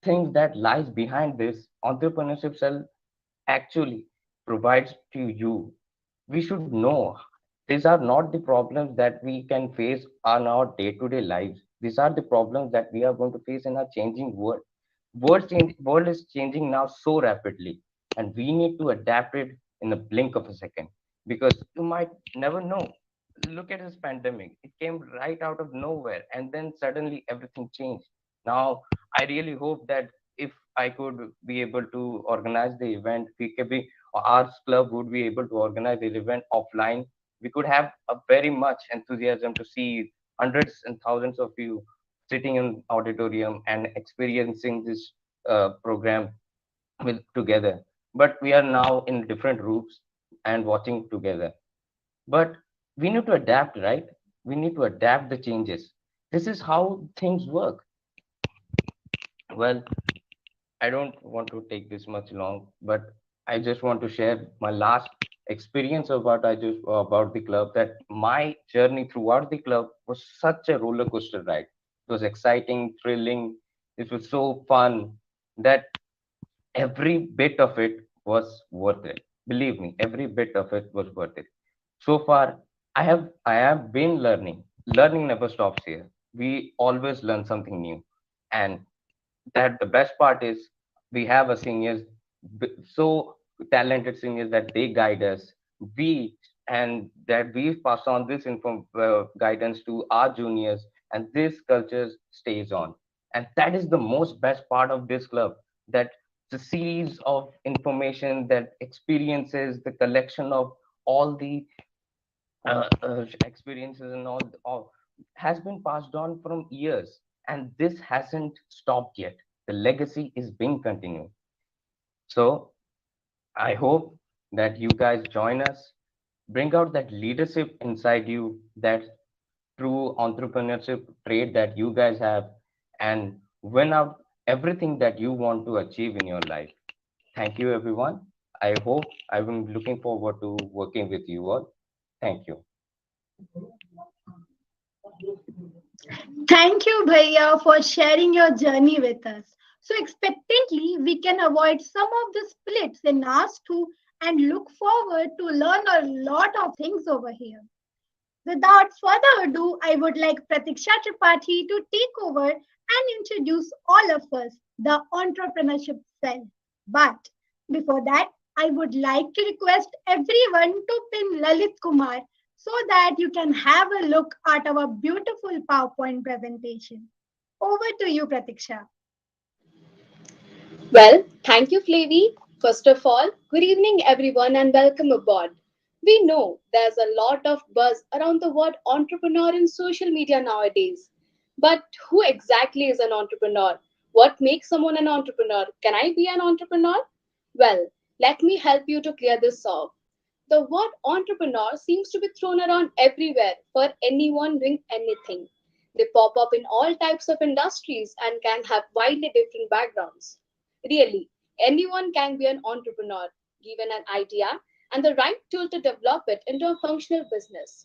things that lies behind this entrepreneurship cell actually provides to you. We should know these are not the problems that we can face on our day-to-day lives. These are the problems that we are going to face in a changing world. World is changing now so rapidly, and we need to adapt it in the blink of a second, because you might never know. Look at this pandemic. It came right out of nowhere, and then suddenly everything changed. Now, I really hope that if I could be able to organize the event, we could be, our club would be able to organize the event offline. We could have a very much enthusiasm to see hundreds and thousands of you sitting in auditorium and experiencing this program with together. But we are now in different groups and watching together. But we need to adapt, right? we need to adapt the changes. This is how things work. Well, I don't want to take this much long, but I just want to share my last experience about the club. That my journey throughout the club was such a roller coaster ride. It was exciting, thrilling. It was so fun that every bit of it was worth it. Believe me, every bit of it was worth it. So far, I have been learning. Learning never stops here. We always learn something new, and that the best part is we have a seniors, so talented seniors that they guide us. We and that we pass on this guidance to our juniors, and this culture stays on. And that is the most best part of this club. That the series of information, that experiences, the collection of all the experiences and all has been passed on from years, and this hasn't stopped yet. The legacy is being continued. So I hope that you guys join us, bring out that leadership inside you, that true entrepreneurship trait that you guys have, and win out everything that you want to achieve in your life. Thank you, everyone. I hope I've been looking forward to working with you all. Thank you. Thank you, Bhaiya, for sharing your journey with us. So, expectantly, we can avoid some of the splits in us too and look forward to learn a lot of things over here. Without further ado, I would like Pratiksha Tripathi to take over and introduce all of us, the entrepreneurship cell. But before that, I would like to request everyone to pin Lalit Kumar so that you can have a look at our beautiful PowerPoint presentation. Over to you, Pratiksha. Well, thank you, Flavy. First of all, good evening, everyone, and welcome aboard. We know there's a lot of buzz around the word entrepreneur in social media nowadays. But who exactly is an entrepreneur? What makes someone an entrepreneur? Can I be an entrepreneur? Well, let me help you to clear this off. The word entrepreneur seems to be thrown around everywhere for anyone doing anything. They pop up in all types of industries and can have widely different backgrounds. Really, anyone can be an entrepreneur given an idea and the right tool to develop it into a functional business.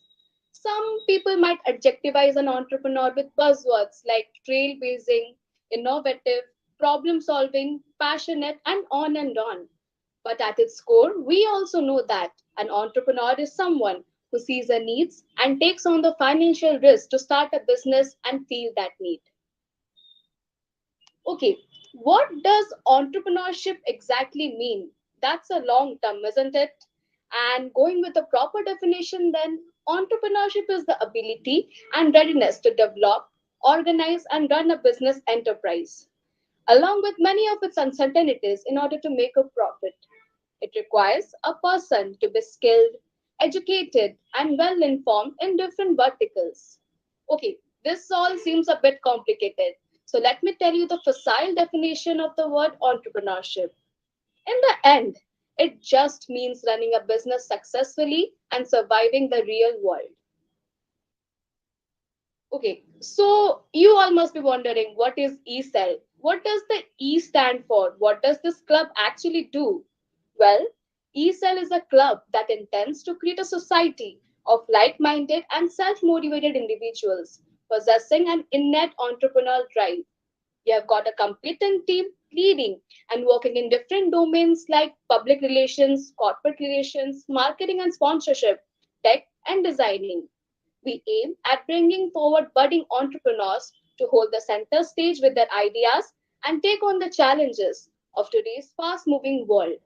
Some people might adjectivize an entrepreneur with buzzwords like trailblazing, innovative, problem solving, passionate, and on and on. But at its core, we also know that an entrepreneur is someone who sees a needs and takes on the financial risk to start a business and feel that need. Okay, what does entrepreneurship exactly mean? That's a long term, isn't it? And going with the proper definition, then entrepreneurship is the ability and readiness to develop, organize, and run a business enterprise, along with many of its uncertainties in order to make a profit. It requires a person to be skilled, educated, and well informed in different verticals. Okay, this all seems a bit complicated. So let me tell you the facile definition of the word entrepreneurship. In the end, it just means running a business successfully and surviving the real world. Okay, so you all must be wondering what is Ecell? What does the E stand for? What does this club actually do? Well, Ecell is a club that intends to create a society of like minded and self motivated individuals possessing an innate entrepreneurial drive. You have got a competent team leading and working in different domains like public relations, corporate relations, marketing and sponsorship, tech, and designing. We aim at bringing forward budding entrepreneurs to hold the center stage with their ideas and take on the challenges of today's fast moving world.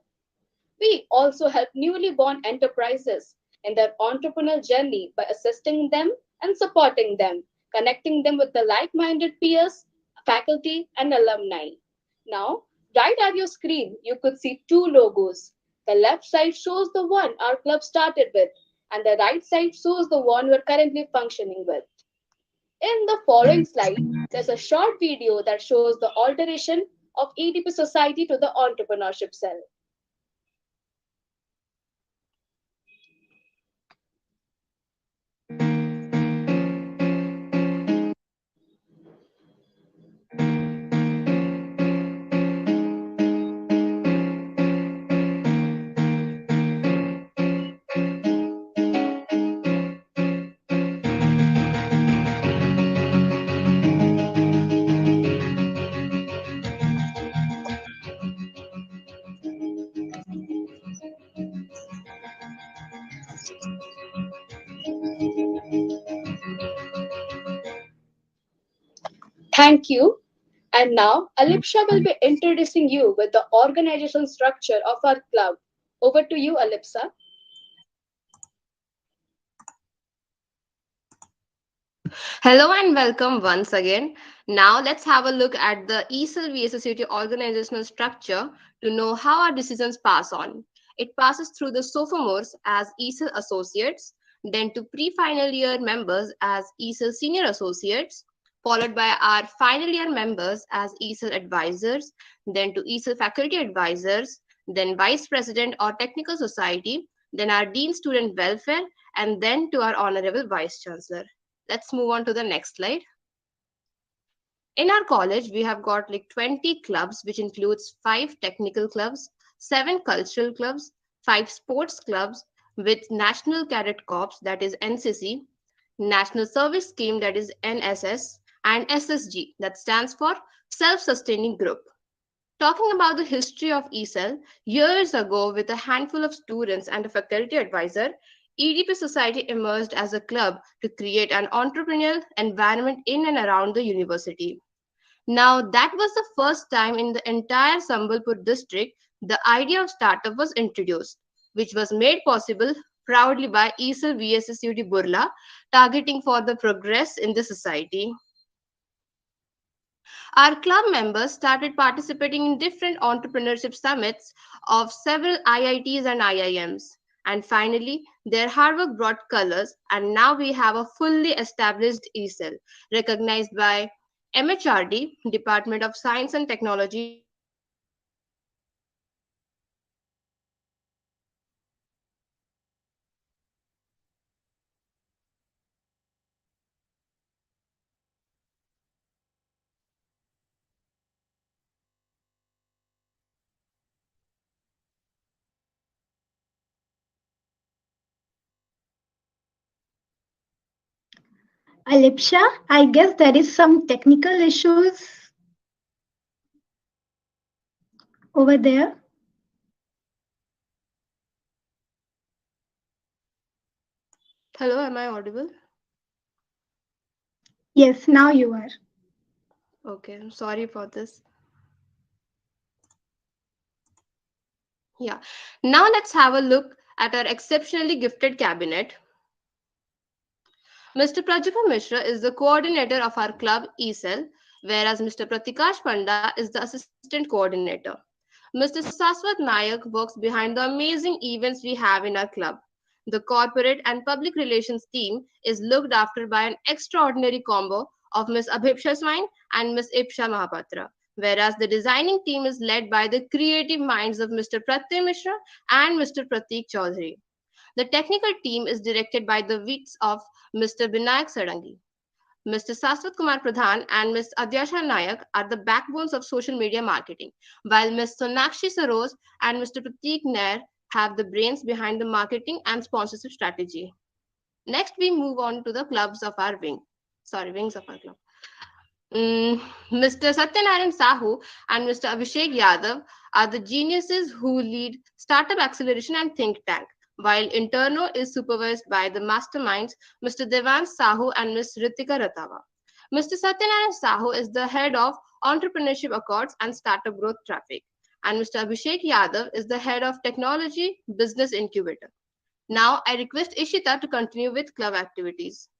We also help newly born enterprises in their entrepreneurial journey by assisting them and supporting them, connecting them with the like minded peers, faculty, and alumni. Now, right at your screen, you could see two logos. The left side shows the one our club started with, and the right side shows the one we're currently functioning with. In the following slide, there's a short video that shows the alteration of EDP Society to the Entrepreneurship Cell. Thank you. And now Alipsha will be introducing you with the organizational structure of our club. Over to you, Alipsa. Hello and welcome once again. Now let's have a look at the Ecell VSSUT organizational structure to know how our decisions pass on. It passes through the sophomores as Ecell associates, then to pre-final year members as Ecell senior associates, followed by our final year members as Ecell advisors, then to Ecell faculty advisors, then vice president or technical society, then our dean student welfare, and then to our honorable vice chancellor. Let's move on to the next slide. In our college, we have got like 20 clubs, which includes 5 technical clubs, 7 cultural clubs, 5 sports clubs with National Cadet Corps, that is NCC, National Service Scheme, that is NSS, and SSG, that stands for Self-Sustaining Group. Talking about the history of Ecell, years ago, with a handful of students and a faculty advisor, EDP Society emerged as a club to create an entrepreneurial environment in and around the university. Now, that was the first time in the entire Sambalpur district the idea of startup was introduced, which was made possible proudly by Ecell VSSUT Burla, targeting for the progress in the society. Our club members started participating in different entrepreneurship summits of several IITs and IIMs. And finally, their hard work brought colors, and now we have a fully established ESL, recognized by MHRD, Department of Science and Technology, as the best entrepreneurship organization in India. Alipsha, I guess there is some technical issues over there. Hello, am I audible? Yes, now you are. Okay, I'm sorry for this. Yeah. Now let's have a look at our exceptionally gifted cabinet. Mr. Prajakam Mishra is the coordinator of our club ESL, whereas Mr. Pratikash Panda is the assistant coordinator. Mr. Saswat Nayak works behind the amazing events we have in our club. The corporate and public relations team is looked after by an extraordinary combo of Ms. Abhipsha Swain and Ms. Ipsha Mahapatra, whereas the designing team is led by the creative minds of Mr. Pratyay Mishra and Mr. Pratik Chaudhary. The technical team is directed by the wits of Mr. Binayak Sarangi. Mr. Saswat Kumar Pradhan and Ms. Adyasha Nayak are the backbones of social media marketing, while Ms. Sonakshi Saroj and Mr. Pratik Nair have the brains behind the marketing and sponsorship strategy. Next, we move on to the clubs of our wings of our club. Mr. Satyanarayan Sahu and Mr. Abhishek Yadav are the geniuses who lead Startup Acceleration and Think Tank, while Interno is supervised by the masterminds Mr. Devans Sahu and Ms. Ritika Ratava. Mr. Satyanarayan Sahu is the head of Entrepreneurship Accords and Startup Growth Traffic, and Mr. Abhishek Yadav is the head of Technology Business Incubator. Now, I request Ishita to continue with club activities.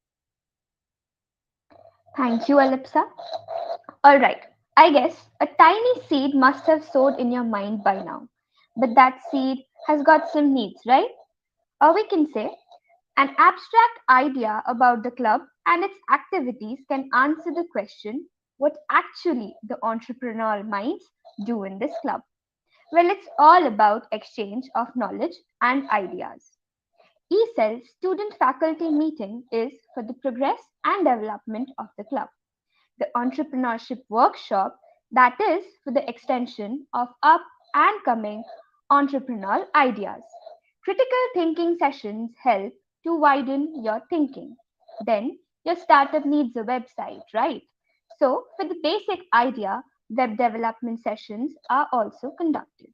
Thank you, Alipsa. All right, I guess a tiny seed must have sowed in your mind by now. But that seed has got some needs, right? Or we can say an abstract idea about the club and its activities can answer the question what actually the entrepreneurial minds do in this club. Well, it's all about exchange of knowledge and ideas. ECEL student faculty meeting is for the progress and development of the club. The entrepreneurship workshop that is for the extension of up and coming entrepreneurial ideas. Critical thinking sessions help to widen your thinking. Then your startup needs a website, right? So for the basic idea, web development sessions are also conducted.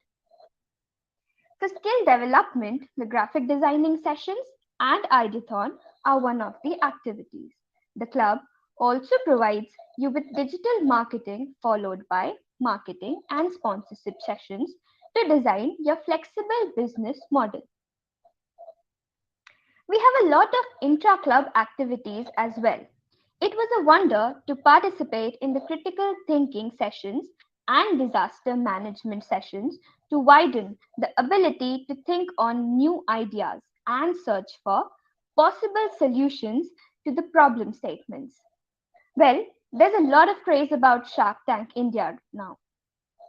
For skill development, the graphic designing sessions and Ideathon are one of the activities. The club also provides you with digital marketing followed by marketing and sponsorship sessions to design your flexible business model. We have a lot of intra-club activities as well. It was a wonder to participate in the critical thinking sessions and disaster management sessions to widen the ability to think on new ideas and search for possible solutions to the problem statements. Well, there's a lot of craze about Shark Tank India now.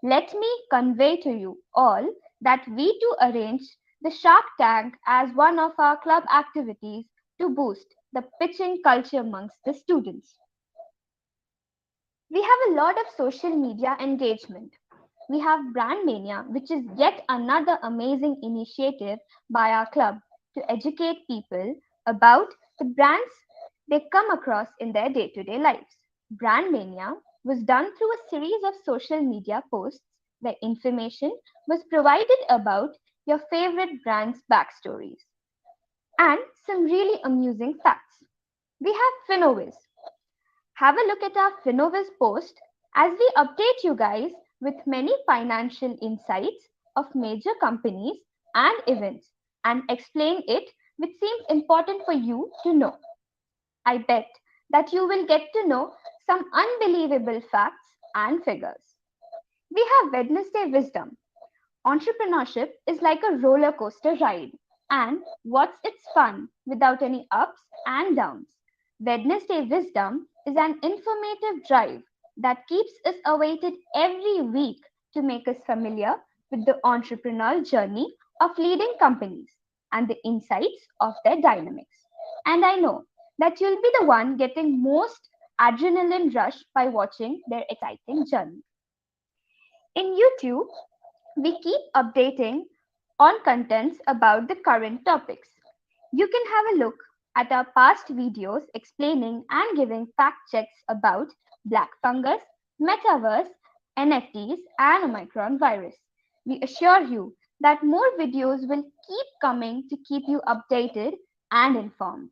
Let me convey to you all that we too arranged the Shark Tank as one of our club activities to boost the pitching culture amongst the students. We have a lot of social media engagement. We have Brand Mania, which is yet another amazing initiative by our club to educate people about the brands they come across in their day to day lives. Brand Mania was done through a series of social media posts where information was provided about your favorite brand's backstories and some really amusing facts. We have Finoviz. Have a look at our Finoviz post as we update you guys with many financial insights of major companies and events and explain it which seems important for you to know. I bet that you will get to know some unbelievable facts and figures. We have Wednesday Wisdom. Entrepreneurship is like a roller coaster ride. And what's its fun without any ups and downs? Wednesday Wisdom is an informative drive that keeps us awaited every week to make us familiar with the entrepreneurial journey of leading companies and the insights of their dynamics. And I know that you'll be the one getting most adrenaline rush by watching their exciting journey. In YouTube, we keep updating on contents about the current topics. You can have a look at our past videos explaining and giving fact checks about black fungus, metaverse, NFTs, and Omicron virus. We assure you that more videos will keep coming to keep you updated and informed.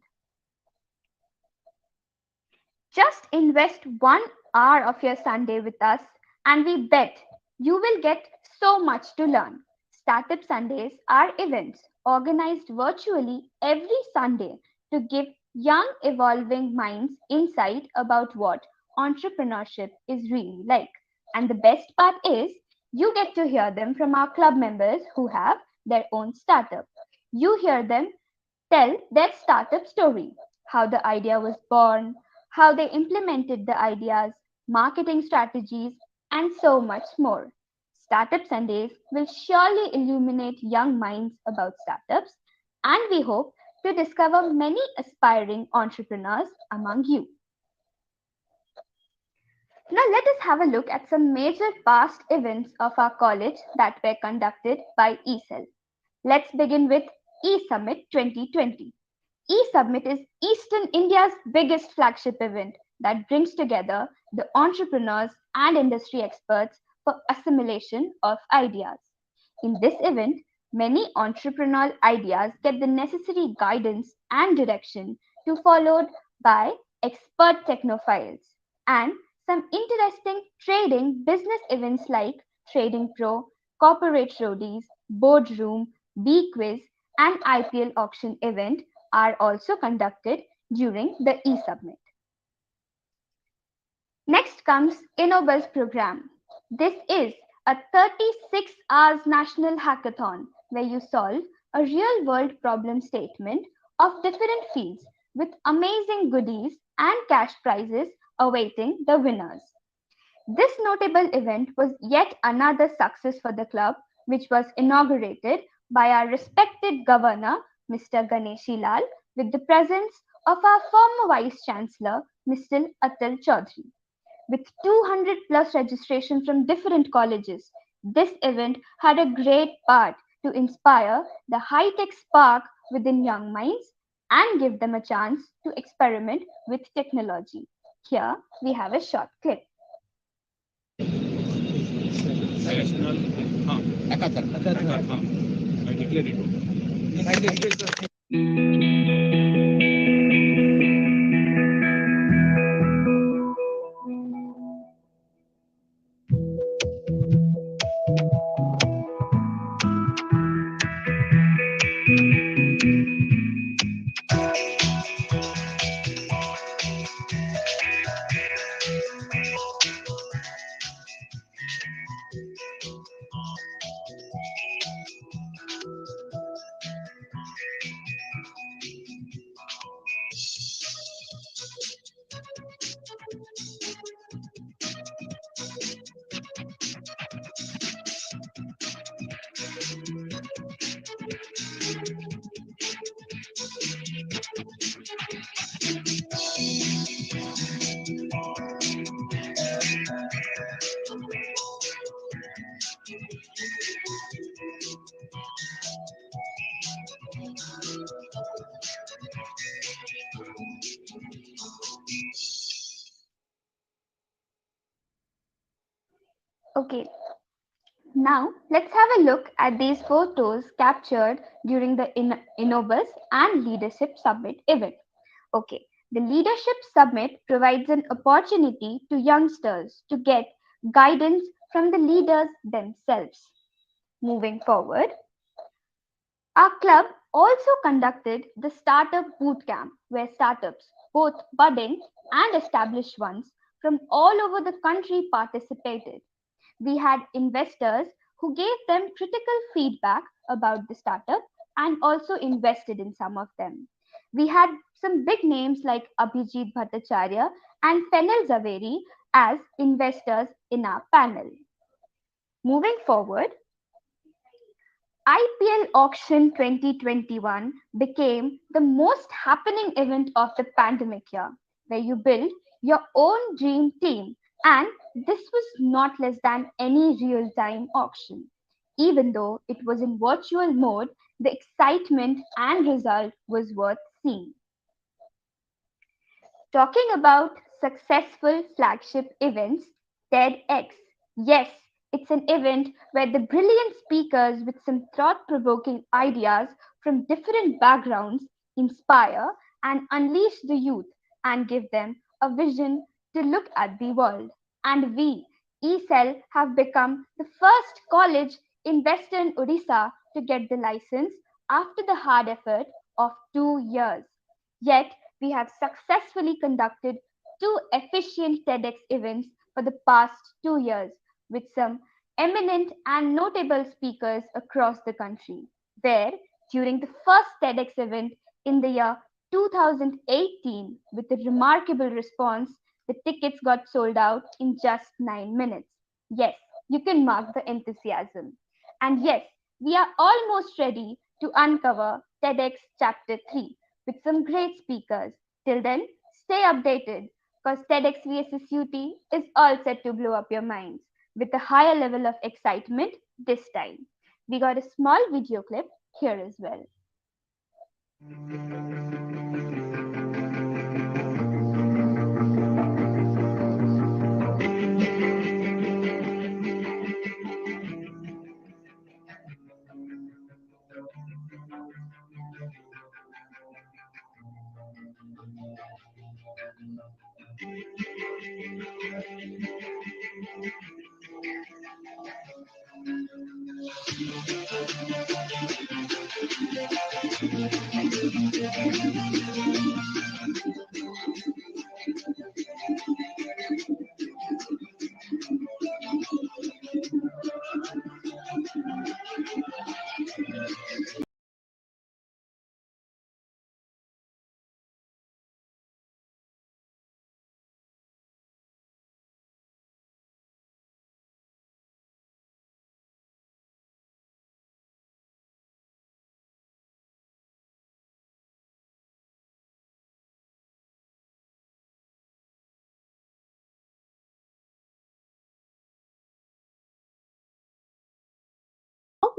Just invest 1 hour of your Sunday with us, and we bet you will get so much to learn. Startup Sundays are events organized virtually every Sunday to give young, evolving minds insight about what entrepreneurship is really like. And the best part is, you get to hear them from our club members who have their own startup. You hear them tell their startup story, how the idea was born, how they implemented the ideas, marketing strategies, and so much more. Startup Sundays will surely illuminate young minds about startups, and we hope to discover many aspiring entrepreneurs among you. Now, let us have a look at some major past events of our college that were conducted by Ecell. Let's begin with E-Summit 2020. E-Summit is Eastern India's biggest flagship event that brings together the entrepreneurs and industry experts for assimilation of ideas. In this event, many entrepreneurial ideas get the necessary guidance and direction to followed by expert technophiles and some interesting trading business events like Trading Pro, Corporate Roadies, Boardroom, B-Quiz, and IPL auction event are also conducted during the E-Summit. Next comes InnoBuzz program. This is a 36 hours national hackathon where you solve a real world problem statement of different fields with amazing goodies and cash prizes awaiting the winners. This notable event was yet another success for the club, which was inaugurated by our respected governor, Mr. Ganeshi Lal, with the presence of our former Vice Chancellor, Mr. Atal Chaudhary. With 200 plus registration from different colleges, this event had a great part to inspire the high-tech spark within young minds and give them a chance to experiment with technology. Here we have a short clip. Okay, now let's have a look at these photos captured during the Innobus and Leadership Summit event. Okay, the Leadership Summit provides an opportunity to youngsters to get guidance from the leaders themselves. Moving forward, our club also conducted the Startup Bootcamp, where startups, both budding and established ones, from all over the country participated. We had investors who gave them critical feedback about the startup and also invested in some of them. We had some big names like Abhijit Bhattacharya and Fenel Zaveri as investors in our panel. Moving forward, IPL Auction 2021 became the most happening event of the pandemic year, where you build your own dream team. And this was not less than any real time auction. Even though it was in virtual mode, the excitement and result was worth seeing. Talking about successful flagship events, TEDx. Yes, it's an event where the brilliant speakers with some thought provoking ideas from different backgrounds inspire and unleash the youth and give them a vision to look at the world. And we, Ecell, have become the first college in Western Odisha to get the license after the hard effort of 2 years. Yet, we have successfully conducted two efficient TEDx events for the past 2 years with some eminent and notable speakers across the country. Where, during the first TEDx event in the year 2018, with a remarkable response, the tickets got sold out in just 9 minutes. Yes, you can mark the enthusiasm. And yes, we are almost ready to uncover TEDx Chapter 3 with some great speakers. Till then, stay updated because TEDx VSSUT is all set to blow up your minds with a higher level of excitement this time. We got a small video clip here as well.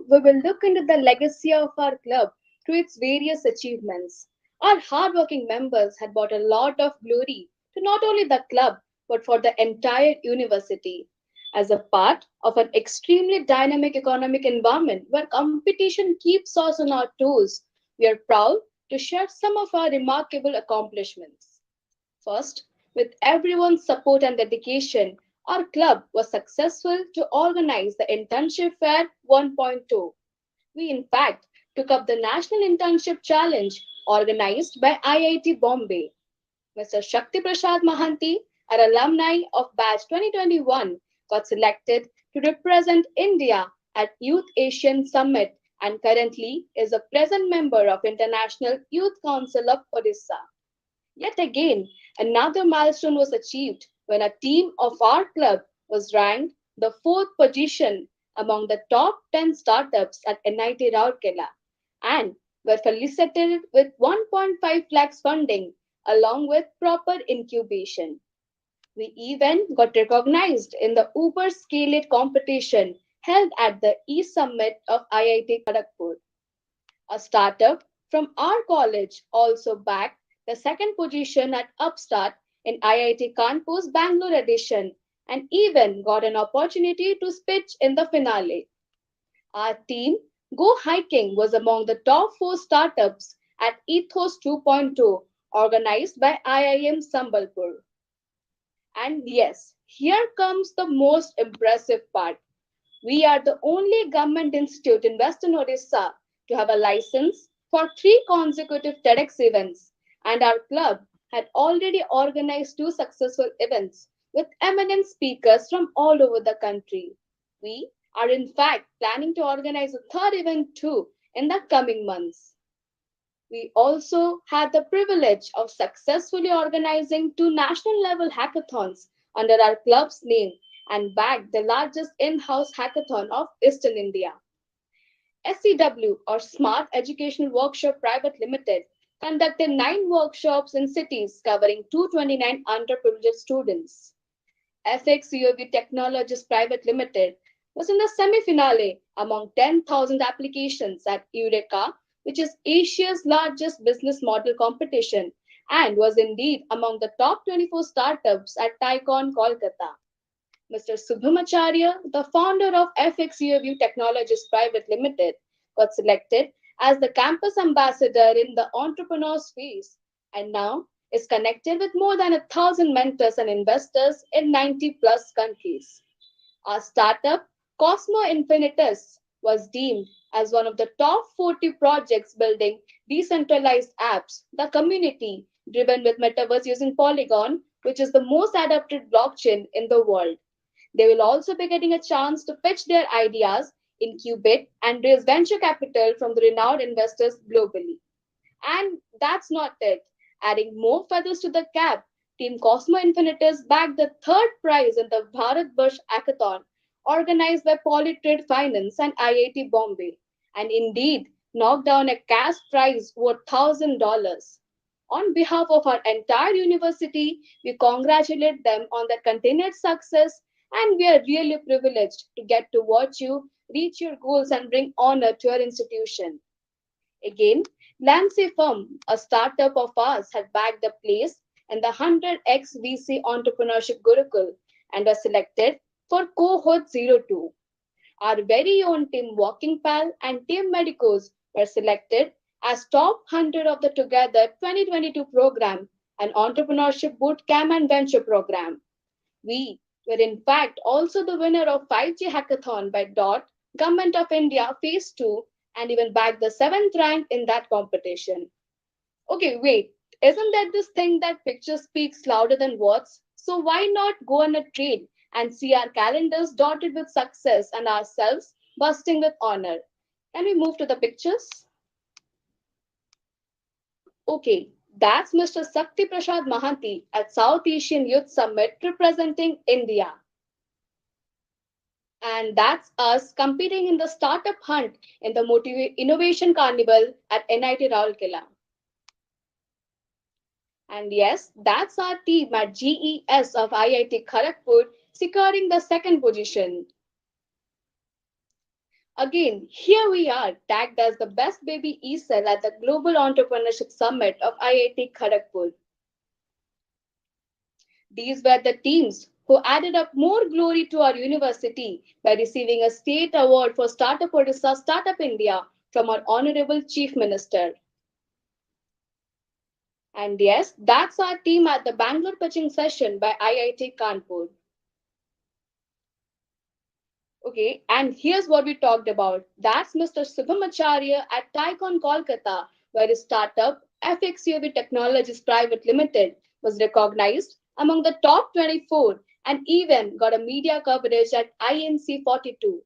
We will look into the legacy of our club through its various achievements. Our hardworking members had brought a lot of glory to not only the club but for the entire university. As a part of an extremely dynamic economic environment where competition keeps us on our toes, we are proud to share some of our remarkable accomplishments. First, with everyone's support and dedication, our club was successful to organize the Internship Fair 1.2. We, in fact, took up the National Internship Challenge organized by IIT Bombay. Mr. Shakti Prasad Mahanti, an alumni of batch 2021, got selected to represent India at Youth Asian Summit and currently is a present member of International Youth Council of Odisha. Yet again, another milestone was achieved when a team of our club was ranked the fourth position among the top 10 startups at NIT Rourkela and were felicitated with 1.5 lakhs funding along with proper incubation. We even got recognized in the Uber Scale It competition held at the E-Summit of IIT Kharagpur. A startup from our college also backed the second position at Upstart in IIT Kanpur's Bangalore edition and even got an opportunity to pitch in the finale. Our team, Go Hiking, was among the top 4 startups at Ethos 2.0, organized by IIM Sambalpur. And yes, here comes the most impressive part. We are the only government institute in Western Odisha to have a license for 3 consecutive TEDx events, and our club had already organized 2 successful events with eminent speakers from all over the country. We are in fact planning to organize a third event too in the coming months. We also had the privilege of successfully organizing 2 national level hackathons under our club's name and bagged the largest in house hackathon of Eastern India. SEW, or Smart Educational Workshop Private Limited, conducted 9 workshops in cities covering 229 underprivileged students. FXUV Technologies Private Limited was in the semi-finale among 10,000 applications at Eureka, which is Asia's largest business model competition, and was indeed among the top 24 startups at TiCon Kolkata. Mr. Subhamacharya, the founder of FXUV Technologies Private Limited, got selected as the campus ambassador in the entrepreneur space and now is connected with more than 1,000 mentors and investors in 90 plus countries. Our startup, Cosmo Infinitus, was deemed as one of the top 40 projects building decentralized apps, the community driven with metaverse using Polygon, which is the most adopted blockchain in the world. They will also be getting a chance to pitch their ideas, incubate, and raise venture capital from the renowned investors globally. And that's not it. Adding more feathers to the cap, Team Cosmo Infinitus bagged the third prize in the Bharat Bursh Hackathon, organized by Polytrade Finance and IIT Bombay, and indeed knocked down a cash prize worth $1,000. On behalf of our entire university, we congratulate them on their continued success, and we are really privileged to get to watch you reach your goals and bring honor to your institution. Again, Lancy Firm, a startup of ours, had bagged a place in the 100x VC Entrepreneurship Gurukul and was selected for cohort 02. Our very own Team Walking Pal and Team Medicos were selected as top 100 of the Together 2022 program, an entrepreneurship bootcamp and venture program. We were in fact also the winner of 5G Hackathon by DOT, Government of India Phase 2, and even bagged the 7th rank in that competition. Okay, wait, isn't that this thing that picture speaks louder than words? So why not go on a train and see our calendars dotted with success and ourselves bursting with honor? Can we move to the pictures? Okay, that's Mr. Sakti Prasad Mahanti at South Asian Youth Summit representing India. And that's us competing in the startup hunt in the Innovation Carnival at NIT Rourkela. And yes, that's our team at GES of IIT Kharagpur securing the second position. Again, here we are tagged as the best baby Ecell at the Global Entrepreneurship Summit of IIT Kharagpur. These were the teams who added up more glory to our university by receiving a state award for Startup Odisha Startup India from our Honorable Chief Minister. And yes, that's our team at the Bangalore pitching session by IIT Kanpur. Okay, and here's what we talked about. That's Mr. Subhamacharya at TiCon Kolkata, where his startup, FXUV Technologies Private Limited, was recognized among the top 24 and even got a media coverage at INC 42.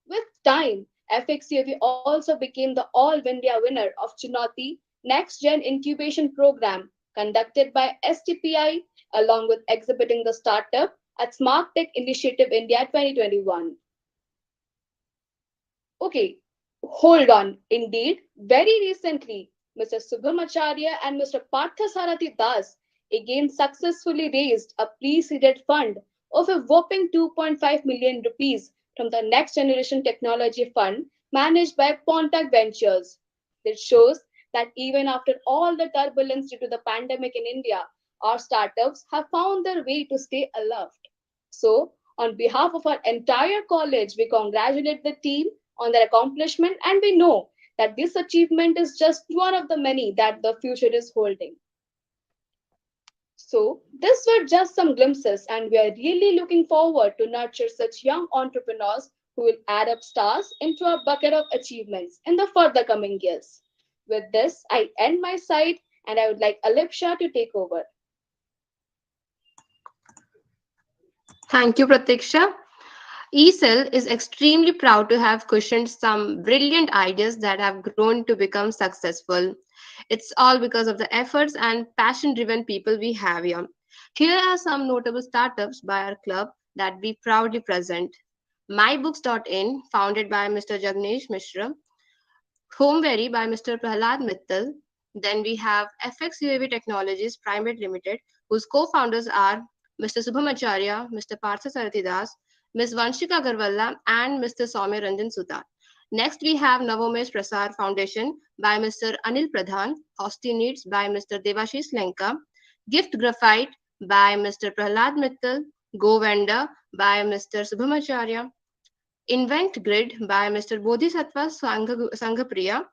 With time, FXUV also became the All India winner of Chunauti Next Gen Incubation Program conducted by STPI, along with exhibiting the startup at Smart Tech Initiative India 2021. Okay, hold on. Indeed, very recently, Mr. Subhamacharya and Mr. Parthasarathi Das again successfully raised a pre-seeded fund of a whopping 2.5 million rupees from the Next Generation Technology Fund managed by Pontac Ventures. This shows that even after all the turbulence due to the pandemic in India, our startups have found their way to stay aloft. So, on behalf of our entire college, we congratulate the team on their accomplishment, and we know that this achievement is just one of the many that the future is holding. So, these were just some glimpses, and we are really looking forward to nurture such young entrepreneurs who will add up stars into our bucket of achievements in the further coming years. With this, I end my side, and I would like Alipsha to take over. Thank you, Pratiksha. Ecell is extremely proud to have cushioned some brilliant ideas that have grown to become successful. It's all because of the efforts and passion driven people we have here. Here are some notable startups by our club that we proudly present. MyBooks.in, founded by Mr. Jagnesh Mishra, Homevery by Mr. Prahlad Mittal. Then we have FX UAV Technologies Private Limited, whose co-founders are Mr. Subham Acharya, Mr. Partha Sarathidas, Ms. Vanshika Garwalla, and Mr. Soumya Ranjan Sutar. Next, we have Navomesh Prasar Foundation by Mr. Anil Pradhan, Hosty Needs by Mr. Devashish Lenka, Gift Graphite by Mr. Prahlad Mittal, Go Vendor by Mr. Subham Acharya, Invent Grid by Mr. Bodhisattva Sanghapriya,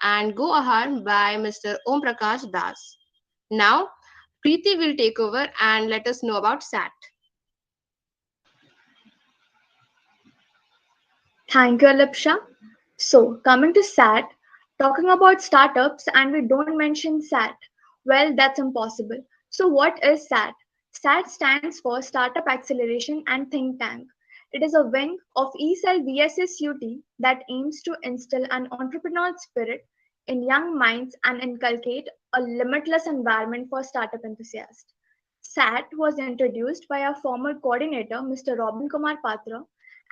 and Go Ahar by Mr. Om Prakash Das. Now, Preeti will take over and let us know about SAT. Thank you, Alipsha. So, coming to SAT, talking about startups and we don't mention SAT, well, that's impossible. So, what is SAT? SAT stands for Startup Acceleration and Think Tank. It is a wing of Ecell VSSUT that aims to instill an entrepreneurial spirit in young minds and inculcate a limitless environment for startup enthusiasts. SAT was introduced by our former coordinator, Mr. Robin Kumar Patra,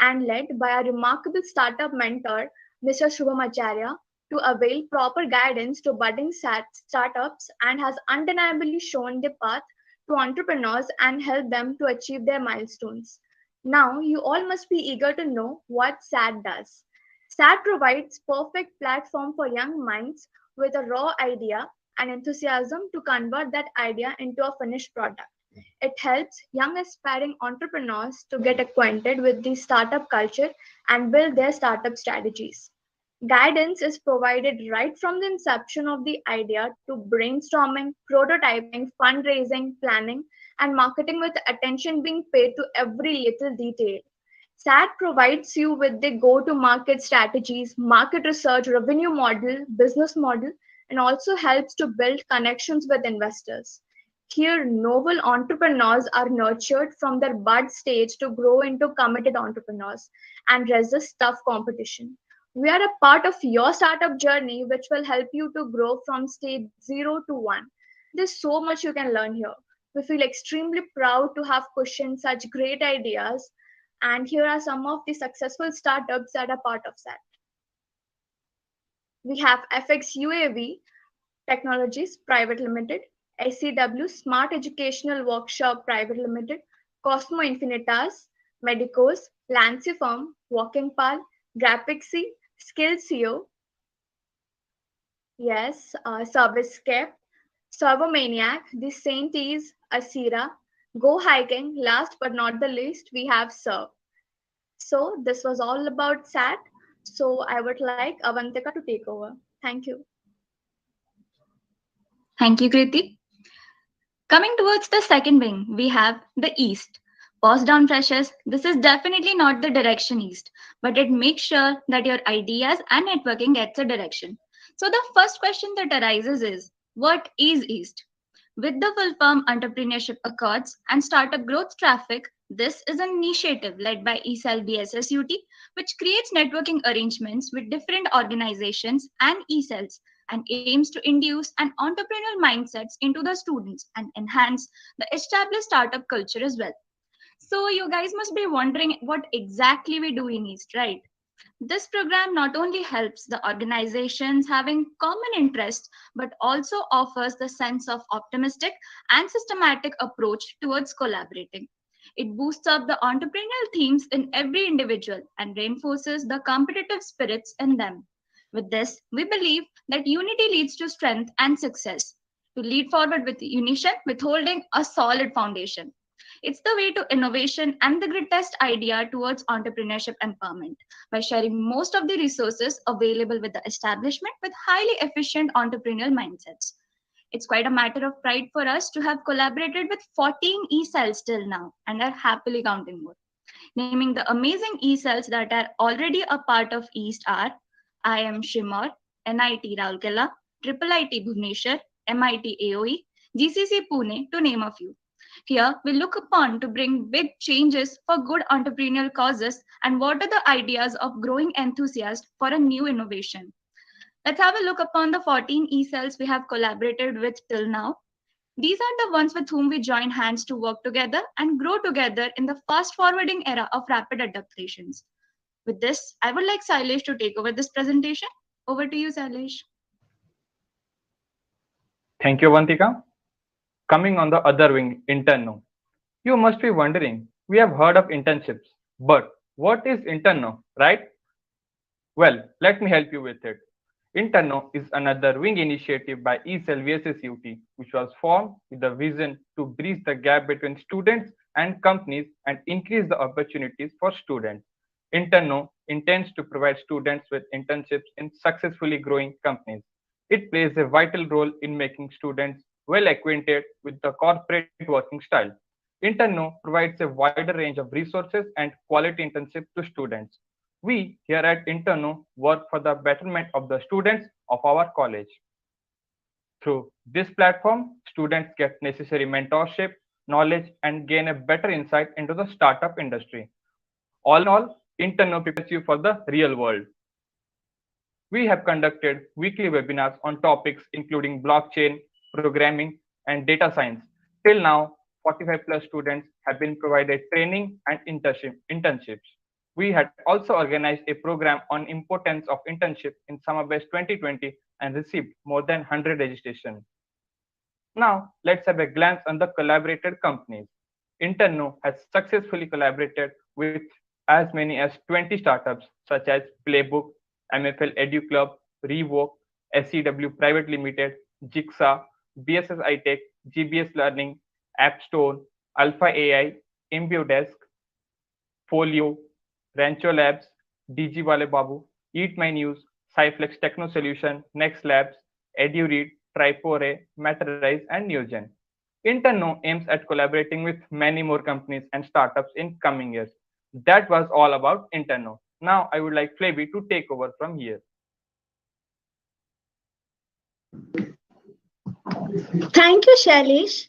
and led by a remarkable startup mentor, Mr. Shubham Acharya, to avail proper guidance to budding startups and has undeniably shown the path to entrepreneurs and helped them to achieve their milestones. Now, you all must be eager to know what SAT does. SAT provides perfect platform for young minds with a raw idea and enthusiasm to convert that idea into a finished product. It helps young aspiring entrepreneurs to get acquainted with the startup culture and build their startup strategies. Guidance is provided right from the inception of the idea to brainstorming, prototyping, fundraising, planning, and marketing with attention being paid to every little detail. SAT provides you with the go to market strategies, market research, revenue model, business model, and also helps to build connections with investors. Here, novel entrepreneurs are nurtured from their bud stage to grow into committed entrepreneurs and resist tough competition. We are a part of your startup journey, which will help you to grow from stage 0 to 1. There's so much you can learn here. We feel extremely proud to have cushioned such great ideas. And here are some of the successful startups that are part of that. We have FX UAV Technologies Private Limited, SCW Smart Educational Workshop Private Limited, Cosmo Infinitas, Medicos, Lancifirm, Walking Pal, Grapixy, Skillseo, yes, Servicescape, Servomaniac, The Sainties, Asira, Go Hiking. Last but not the least, we have Serve. So this was all about SAT. So I would like Avantika to take over. Thank you. Thank you, Kriti. Coming towards the second wing, we have the East. Pause down, freshers. This is definitely not the direction East, but it makes sure that your ideas and networking gets a direction. So the first question that arises is, what is East? With the full firm Entrepreneurship Accords and Startup Growth Traffic, this is an initiative led by Ecell VSSUT, which creates networking arrangements with different organizations and Ecells and aims to induce an entrepreneurial mindsets into the students and enhance the established startup culture as well. So you guys must be wondering what exactly we do in East, right? This program not only helps the organizations having common interests, but also offers the sense of optimistic and systematic approach towards collaborating. It boosts up the entrepreneurial themes in every individual and reinforces the competitive spirits in them. With this, we believe that unity leads to strength and success. To lead forward with unition, with holding a solid foundation. It's the way to innovation and the greatest idea towards entrepreneurship empowerment by sharing most of the resources available with the establishment with highly efficient entrepreneurial mindsets. It's quite a matter of pride for us to have collaborated with 14 e-cells till now and are happily counting more. Naming the amazing e-cells that are already a part of East are IIM Shimor, NIT Raulkela, IIIT Bhubaneswar, MIT AOE, GCC Pune, to name a few. Here, we look upon to bring big changes for good entrepreneurial causes and what are the ideas of growing enthusiasts for a new innovation. Let's have a look upon the 14 e-cells we have collaborated with till now. These are the ones with whom we join hands to work together and grow together in the fast forwarding era of rapid adaptations. With this, I would like Sailesh to take over this presentation. Over to you, Sailesh. Thank you, Vantika. Coming on the other wing, interno. You must be wondering, we have heard of internships, but what is interno, right? Well, let me help you with it. Interno is another wing initiative by Ecell VSSUT, which was formed with the vision to bridge the gap between students and companies and increase the opportunities for students. Interno intends to provide students with internships in successfully growing companies. It plays a vital role in making students well acquainted with the corporate working style. Interno provides a wider range of resources and quality internships to students. We here at Interno work for the betterment of the students of our college. Through this platform, students get necessary mentorship, knowledge, and gain a better insight into the startup industry. All in all, Interno prepares you for the real world. We have conducted weekly webinars on topics including blockchain, programming, and data science. Till now, 45 plus students have been provided training and internships. We had also organized a program on importance of internship in Summer Best 2020 and received more than 100 registrations. Now, let's have a glance on the collaborated companies. Interno has successfully collaborated with as many as 20 startups such as Playbook, MFL Edu Club, Revoke, SCW Private Limited, Jigsaw, BSS iTech, GBS Learning, AppStone, Alpha AI, ImbioDesk, Folio, Rancho Labs, DG Wale Babu, Eat My News, Cyflex Techno Solution, Next Labs, EduRead, Tripore, Matterize, and Newgen. Interno aims at collaborating with many more companies and startups in coming years. That was all about Interno. Now I would like Flavie to take over from here. Thank you, Shailesh.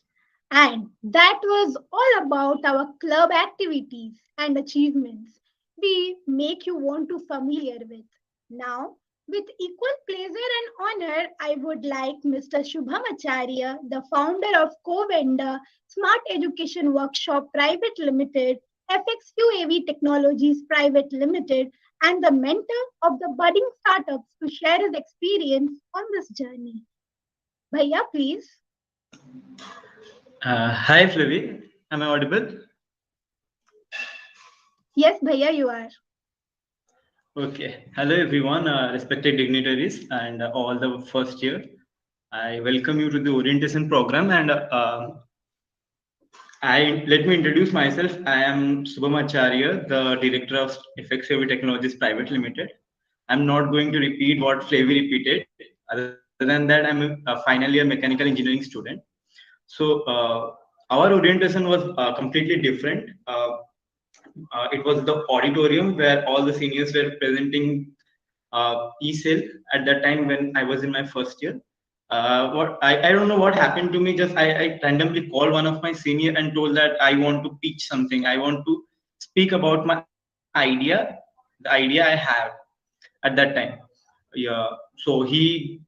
And that was all about our club activities and achievements we make you want to familiar with. Now, with equal pleasure and honor, I would like Mr. Shubham Acharya, the founder of co-vendor Smart Education Workshop Private Limited, FXQAV Technologies Private Limited, and the mentor of the budding startups to share his experience on this journey. Bhaiya, please. Hi, Flavie. Am I audible? Yes, Bhaiya, you are. Okay. Hello, everyone, respected dignitaries and all the first year. I welcome you to the orientation program and let me introduce myself. I am Subham Acharya, the director of FXAV Technologies Private Limited. I'm not going to repeat what Flavie repeated. Other than that, I'm finally a mechanical engineering student. So our orientation was completely different. It was the auditorium where all the seniors were presenting Ecell at that time when I was in my first year. I don't know what happened to me. Just I randomly called one of my senior and told that I want to pitch something. I want to speak about my idea, the idea I have at that time. Yeah. So he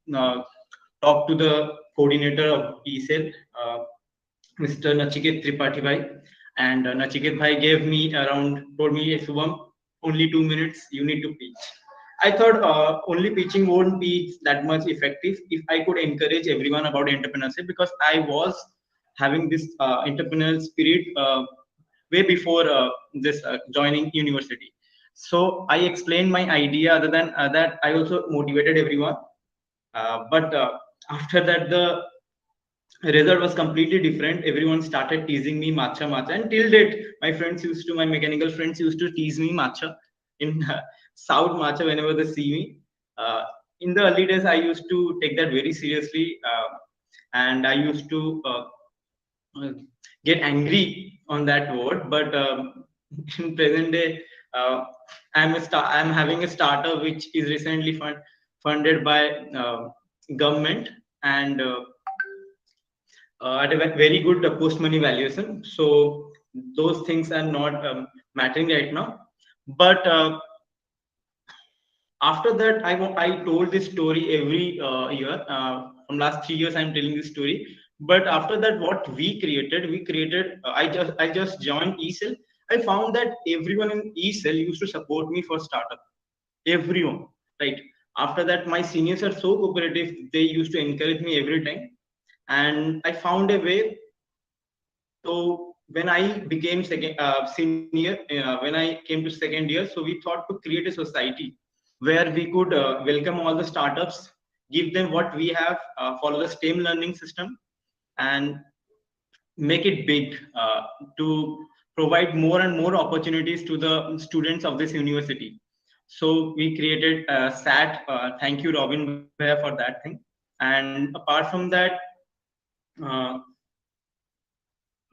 talked to the coordinator of Ecell, Mr. Nachiket Tripathi Bhai, and Nachiket Bhai gave me told me, "Hey, Subham, only 2 minutes, you need to pitch." I thought only pitching won't be that much effective if I could encourage everyone about entrepreneurship because I was having this entrepreneurial spirit way before this joining university. So I explained my idea. Other than that, I also motivated everyone. But after that, the result was completely different. Everyone started teasing me matcha matcha, and till date, my mechanical friends used to tease me matcha in South matcha whenever they see me. Uh, in the early days, I used to take that very seriously, and I used to uh, get angry on that word. But in present day, uh, I'm having a startup which is recently funded by government, and at a very good post money valuation. So those things are not mattering right now. But after that, I told this story every year. From last 3 years, I'm telling this story. But after that, what we created. I just joined Ecell. I found that everyone in Ecell used to support me for startup. Everyone, right? After that, my seniors are so cooperative. They used to encourage me every time, and I found a way. So when I became senior, when I came to second year, so we thought to create a society where we could welcome all the startups, give them what we have, follow the STEM learning system, and make it big to provide more and more opportunities to the students of this university. So we created SAT. Thank you, Robin, Bhaiya, for that thing. And apart from that, uh,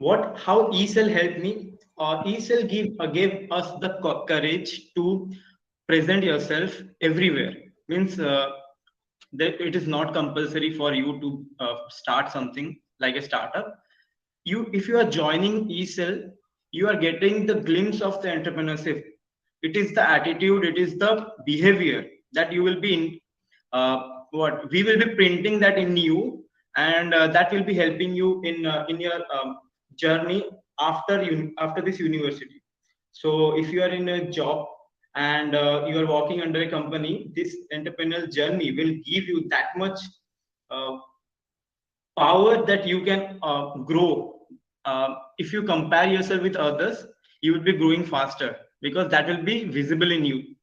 how Ecell helped me. Ecell gave us the courage to present yourself everywhere. Means that it is not compulsory for you to start something like a startup. If you are joining Ecell, you are getting the glimpse of the entrepreneurship. It is the attitude, it is the behavior that you will be in. What we will be printing that in you, and that will be helping you in your journey after this university. So if you are in a job and you are working under a company, this entrepreneurial journey will give you that much uh, power that you can grow. If you compare yourself with others, you will be growing faster because that will be visible in you.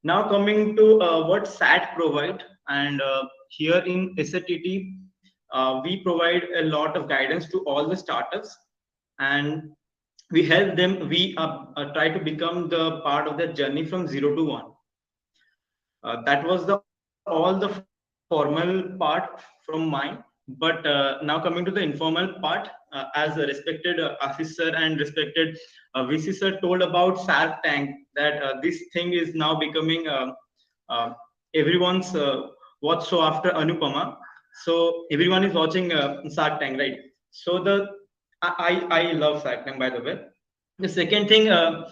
Now coming to what SAT provide, and here in SATT, we provide a lot of guidance to all the startups, and we help them. We try to become the part of their journey from 0 to 1. That was the all the formal part from mine. But now coming to the informal part, as a respected officer and respected VC sir told about Shark Tank, that this thing is now becoming everyone's watch show after Anupama. So everyone is watching Shark Tank, right? So I love Shark Tank, by the way. The second thing, a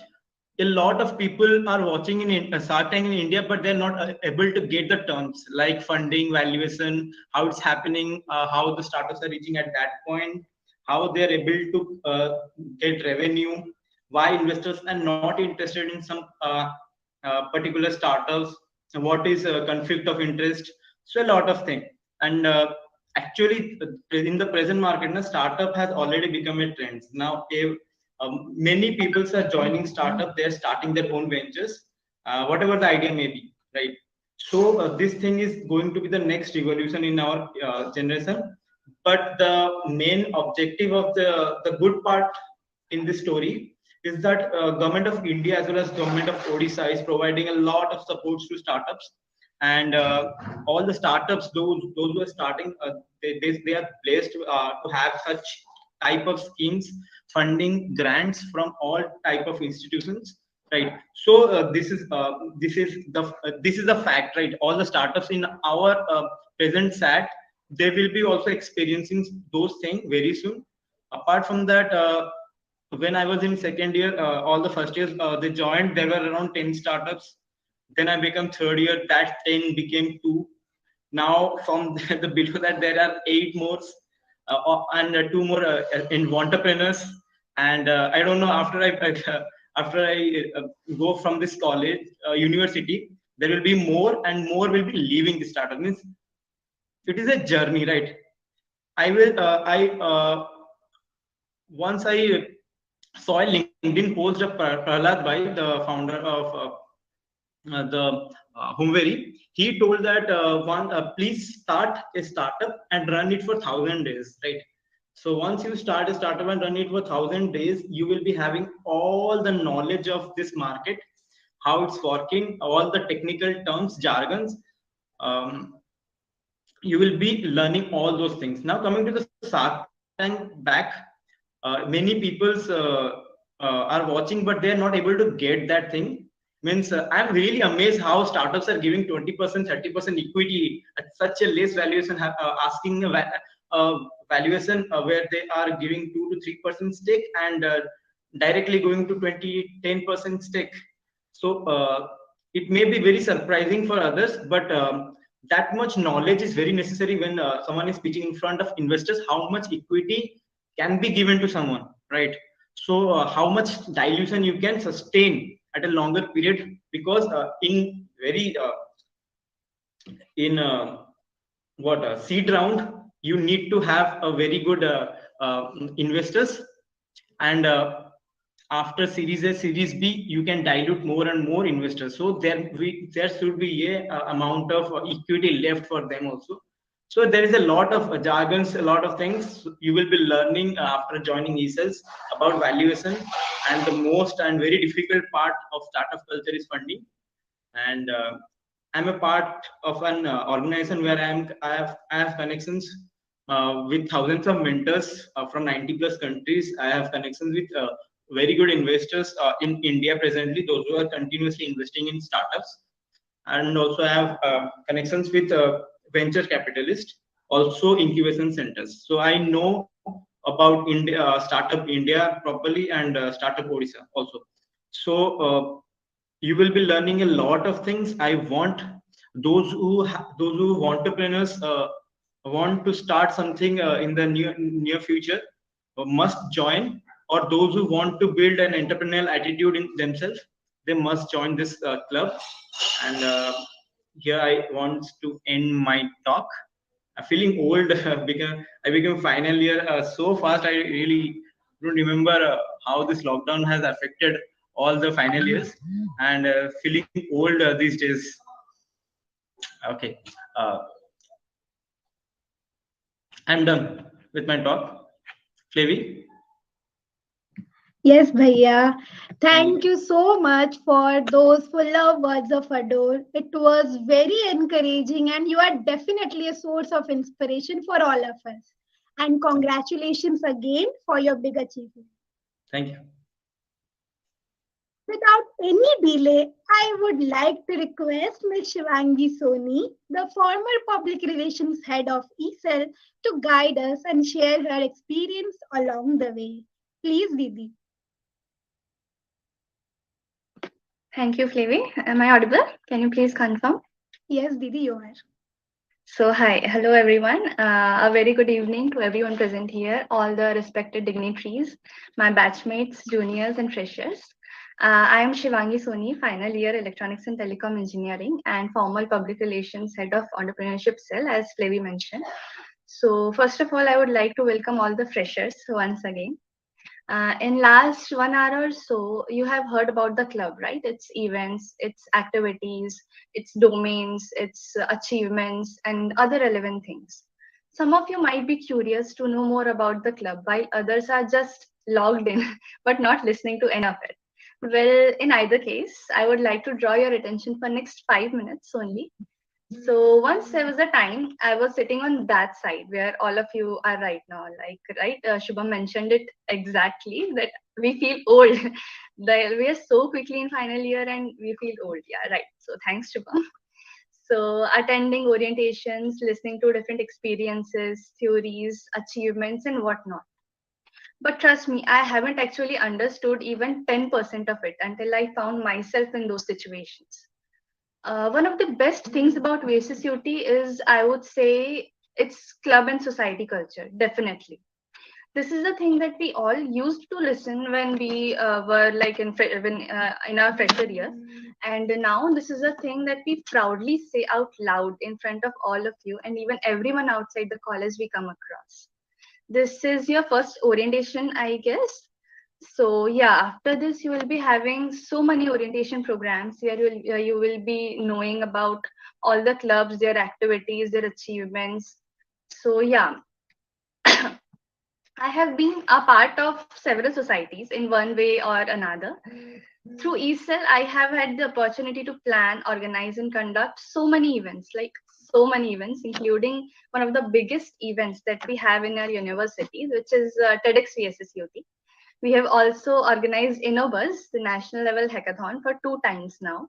lot of people are watching in Shark Tank in India, but they're not able to get the terms like funding, valuation, how it's happening, how the startups are reaching at that point, how they're able to get revenue, why investors are not interested in some particular startups, what is conflict of interest. So a lot of things. And actually, in the present market, the startup has already become a trend. Now, many people are joining startup, they're starting their own ventures, whatever the idea may be, right? So this thing is going to be the next revolution in our generation. But the main objective of the good part in this story is that government of India as well as government of Odisha is providing a lot of supports to startups, and all the startups, those who are starting, they are blessed to have such type of schemes, funding, grants from all type of institutions, right? So this is the fact, right? All the startups in our present SAT, they will be also experiencing those things very soon. Apart from that, when I was in second year, all the first years they joined, there were around 10 startups. Then I became third year, that 10 became 2. Now from the below that there are 8 more, and 2 more in entrepreneurs. And I don't know, after I go from this college, university, there will be more and more will be leaving the startup. Means it is a journey, right? I once I saw a LinkedIn post of Prahlad Bhai, the founder of the Humveri. He told that please start a startup and run it for 1,000 days, right? So once you start a startup and run it for 1,000 days, you will be having all the knowledge of this market, how it's working, all the technical terms, jargons. Um, you will be learning all those things. Now coming to the Shark Tank back, many people's are watching, but they are not able to get that thing. Means I'm really amazed how startups are giving 20%, 30% equity at such a less valuation, asking a valuation where they are giving 2 to 3% stake and directly going to 10% stake. So it may be very surprising for others, but that much knowledge is very necessary when someone is pitching in front of investors. How much equity can be given to someone, right? So how much dilution you can sustain at a longer period, because in very in what seed round, you need to have a very good investors, and after series A, series B, you can dilute more and more investors. So there should be a amount of equity left for them also. So there is a lot of jargons, a lot of things you will be learning after joining Ecells about valuation. And the most and very difficult part of startup culture is funding. And I'm a part of an organization where I have connections with thousands of mentors from 90 plus countries. I have connections with very good investors in India presently, those who are continuously investing in startups, and also I have connections with venture capitalists, also incubation centers. So I know about India, startup India properly, and startup Odisha also. So you will be learning a lot of things. I want those who entrepreneurs want to start something in the near future must join, or those who want to build an entrepreneurial attitude in themselves, they must join this club. And here I want to end my talk. I'm feeling old because I became final year so fast. I really don't remember how this lockdown has affected all the final years, and feeling old these days. Okay, uh, I'm done with my talk. Flavy. Yes, Bhaiya. Thank you so much for those full of words of adore. It was very encouraging, and you are definitely a source of inspiration for all of us. And congratulations again for your big achievement. Thank you. Without any delay, I would like to request Ms. Shivangi Soni, the former Public Relations Head of Ecell, to guide us and share her experience along the way. Please, Didi. Thank you, Flavy. Am I audible? Can you please confirm? Yes, Didi, you are. So, hi, hello everyone. A very good evening to everyone present here, all the respected dignitaries, my batchmates, juniors, and freshers. I am Shivangi Soni, final year Electronics and Telecom Engineering and formal Public Relations Head of Entrepreneurship Cell, as Flavy mentioned. So, first of all, I would like to welcome all the freshers once again. In last 1 hour or so, you have heard about the club, right? Its events, its activities, its domains, its achievements, and other relevant things. Some of you might be curious to know more about the club, while others are just logged in but not listening to any of it. Well, in either case, I would like to draw your attention for next 5 minutes only. So once there was a time I was sitting on that side where all of you are right now, like, right? Shubham mentioned it exactly, that we feel old. We are so quickly in final year and we feel old. Yeah, right. So thanks, Shubham. So attending orientations, listening to different experiences, theories, achievements, and whatnot. But trust me, I haven't actually understood even 10% of it until I found myself in those situations. One of the best things about VSSUT is, I would say, it's club and society culture, definitely. This is a thing that we all used to listen when we were like in our fresher year. And now this is a thing that we proudly say out loud in front of all of you and even everyone outside the college we come across. This is your first orientation, I guess. So yeah, after this you will be having so many orientation programs where you will be knowing about all the clubs, their activities, their achievements. So yeah, I have been a part of several societies in one way or another. Through Ecell, I have had the opportunity to plan, organize, and conduct so many events, like so many events, including one of the biggest events that we have in our university, which is TEDx VSSUT. We have also organized InnoBuzz, the national level hackathon, for 2 times now.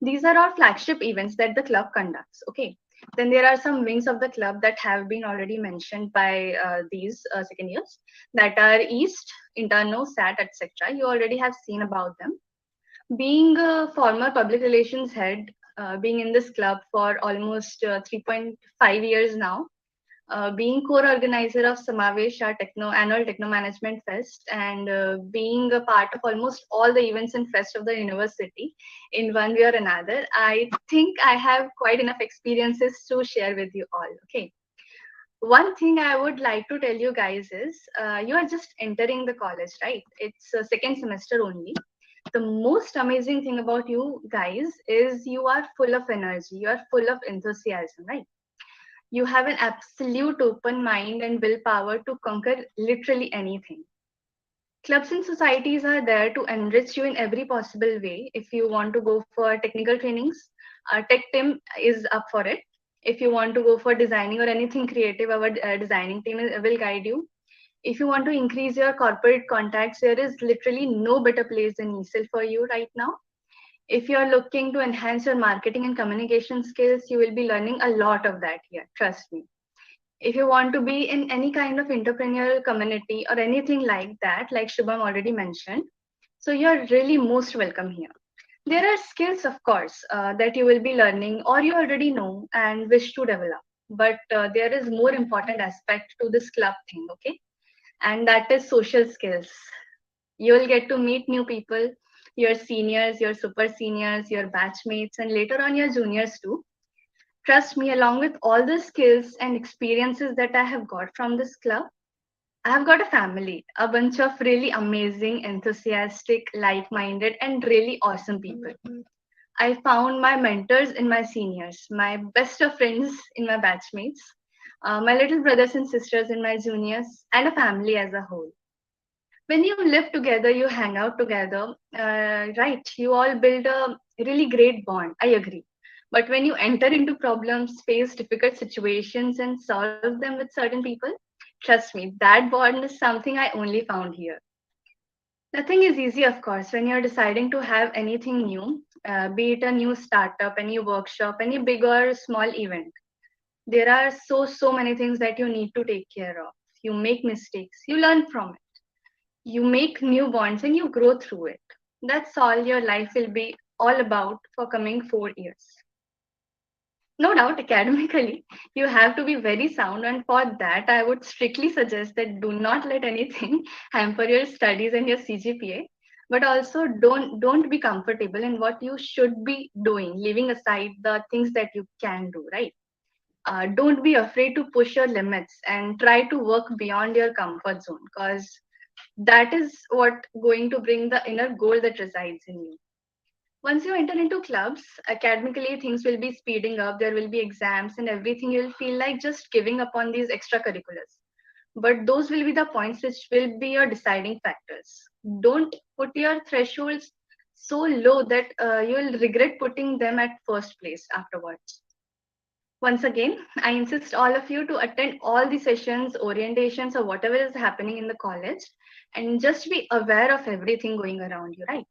These are our flagship events that the club conducts. Okay. Then there are some wings of the club that have been already mentioned by these second years, that are East, Interno, SAT, etc. You already have seen about them. Being a former public relations head, being in this club for almost 3.5 years now, being co-organizer of Samavesh, our annual Techno Management Fest, and being a part of almost all the events and fest of the university in one way or another, I think I have quite enough experiences to share with you all. Okay. One thing I would like to tell you guys is you are just entering the college, right? It's a second semester only. The most amazing thing about you guys is you are full of energy, you are full of enthusiasm, right? You have an absolute open mind and willpower to conquer literally anything. Clubs and societies are there to enrich you in every possible way. If you want to go for technical trainings, our tech team is up for it. If you want to go for designing or anything creative, our designing team will guide you. If you want to increase your corporate contacts, there is literally no better place than Ecell for you right now. If you're looking to enhance your marketing and communication skills, you will be learning a lot of that here. Trust me. If you want to be in any kind of entrepreneurial community or anything like that, like Shubham already mentioned, so you're really most welcome here. There are skills, of course, that you will be learning or you already know and wish to develop. But there is more important aspect to this club thing, okay? And that is social skills. You will get to meet new people, your seniors, your super seniors, your batchmates, and later on your juniors too. Trust me, along with all the skills and experiences that I have got from this club, I have got a family, a bunch of really amazing, enthusiastic, like minded, and really awesome people. I found my mentors in my seniors, my best of friends in my batchmates, my little brothers and sisters in my juniors, and a family as a whole. When you live together, you hang out together, right? You all build a really great bond. I agree. But when you enter into problems, face difficult situations, and solve them with certain people, trust me, that bond is something I only found here. Nothing is easy, of course, when you're deciding to have anything new, be it a new startup, any workshop, any big or small event. There are so many things that you need to take care of. You make mistakes, you learn from it, you make new bonds and you grow through it. That's all your life will be all about for coming 4 years. No doubt, academically, you have to be very sound, and for that, I would strictly suggest that do not let anything hamper your studies and your CGPA. But also, don't be comfortable in what you should be doing, leaving aside the things that you can do. Right? Don't be afraid to push your limits and try to work beyond your comfort zone, because that is what going to bring the inner goal that resides in you. Once you enter into clubs, academically things will be speeding up, there will be exams and everything. You'll feel like just giving up on these extracurriculars. But those will be the points which will be your deciding factors. Don't put your thresholds so low that you'll regret putting them at first place afterwards. Once again, I insist all of you to attend all the sessions, orientations, or whatever is happening in the college, and just be aware of everything going around you, right?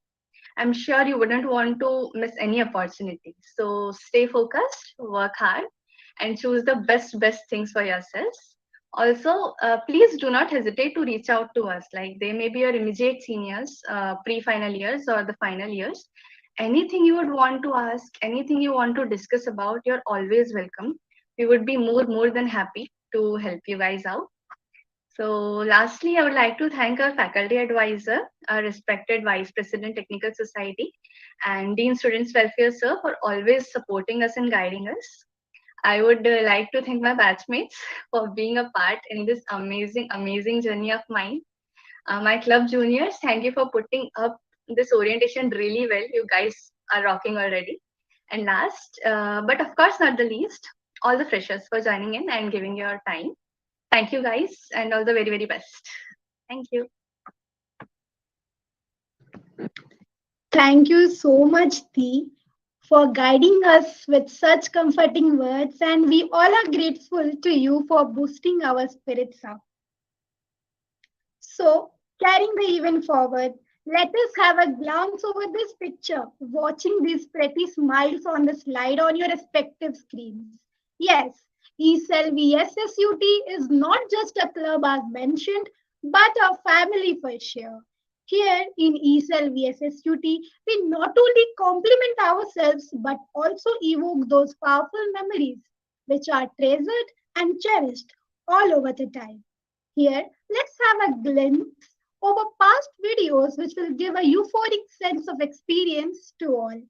I'm sure you wouldn't want to miss any opportunity. So stay focused, work hard, and choose the best things for yourselves. Also, please do not hesitate to reach out to us. Like they may be your immediate seniors, pre-final years or the final years. Anything you would want to ask, anything you want to discuss about, you're always welcome. We would be more than happy to help you guys out. So lastly, I would like to thank our faculty advisor, our respected Vice President Technical Society, and Dean Students Welfare Sir for always supporting us and guiding us. I would like to thank my batchmates for being a part in this amazing journey of mine. My club juniors, thank you for putting up this orientation really well. You guys are rocking already. And last, but of course not the least, all the freshers for joining in and giving your time. Thank you guys and all the very, very best. Thank you. Thank you so much, Dee, for guiding us with such comforting words, and we all are grateful to you for boosting our spirits up. So, carrying the event forward, let us have a glance over this picture, watching these pretty smiles on the slide on your respective screens. Yes, Ecell VSSUT is not just a club as mentioned, but a family for sure. Here in Ecell VSSUT, we not only compliment ourselves but also evoke those powerful memories which are treasured and cherished all over the time. Here, let's have a glimpse over past videos which will give a euphoric sense of experience to all.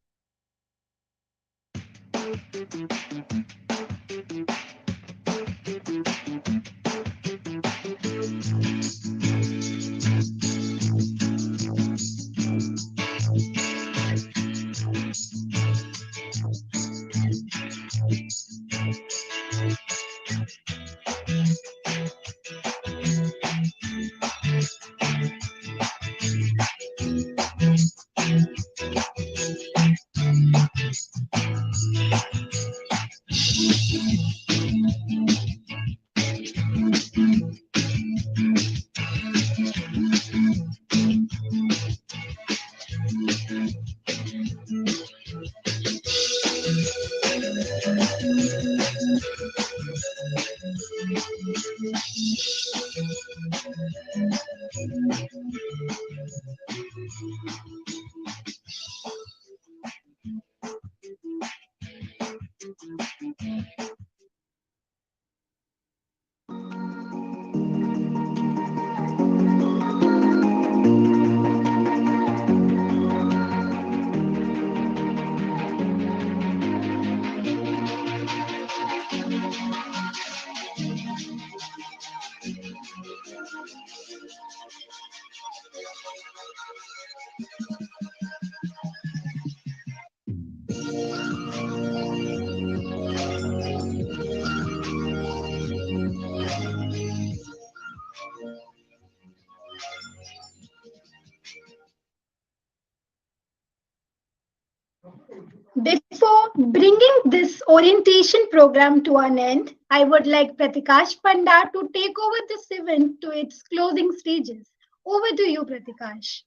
Before bringing this orientation program to an end, I would like Pratikash Panda to take over this event to its closing stages. Over to you, Pratikash.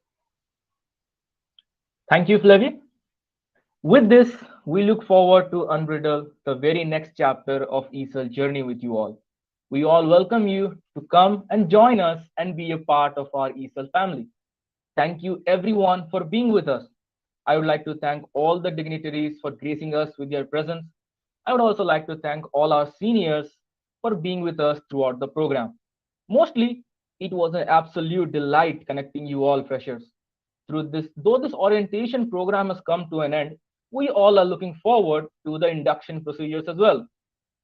Thank you, Flavie. With this, we look forward to unbridle the very next chapter of Ecell journey with you all. We all welcome you to come and join us and be a part of our Ecell family. Thank you everyone for being with us. I would like to thank all the dignitaries for gracing us with their presence. I would also like to thank all our seniors for being with us throughout the program. Mostly, it was an absolute delight connecting you all freshers. Through this, though this orientation program has come to an end, we all are looking forward to the induction procedures as well.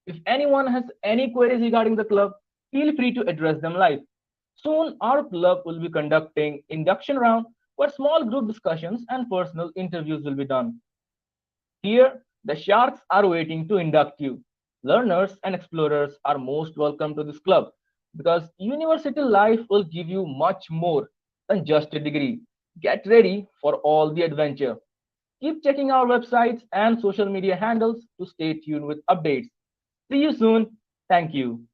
If anyone has any queries regarding the club, feel free to address them live. Soon, our club will be conducting induction round where small group discussions and personal interviews will be done. Here, the sharks are waiting to induct you. Learners and explorers are most welcome to this club because university life will give you much more than just a degree. Get ready for all the adventure. Keep checking our websites and social media handles to stay tuned with updates. See you soon. Thank you.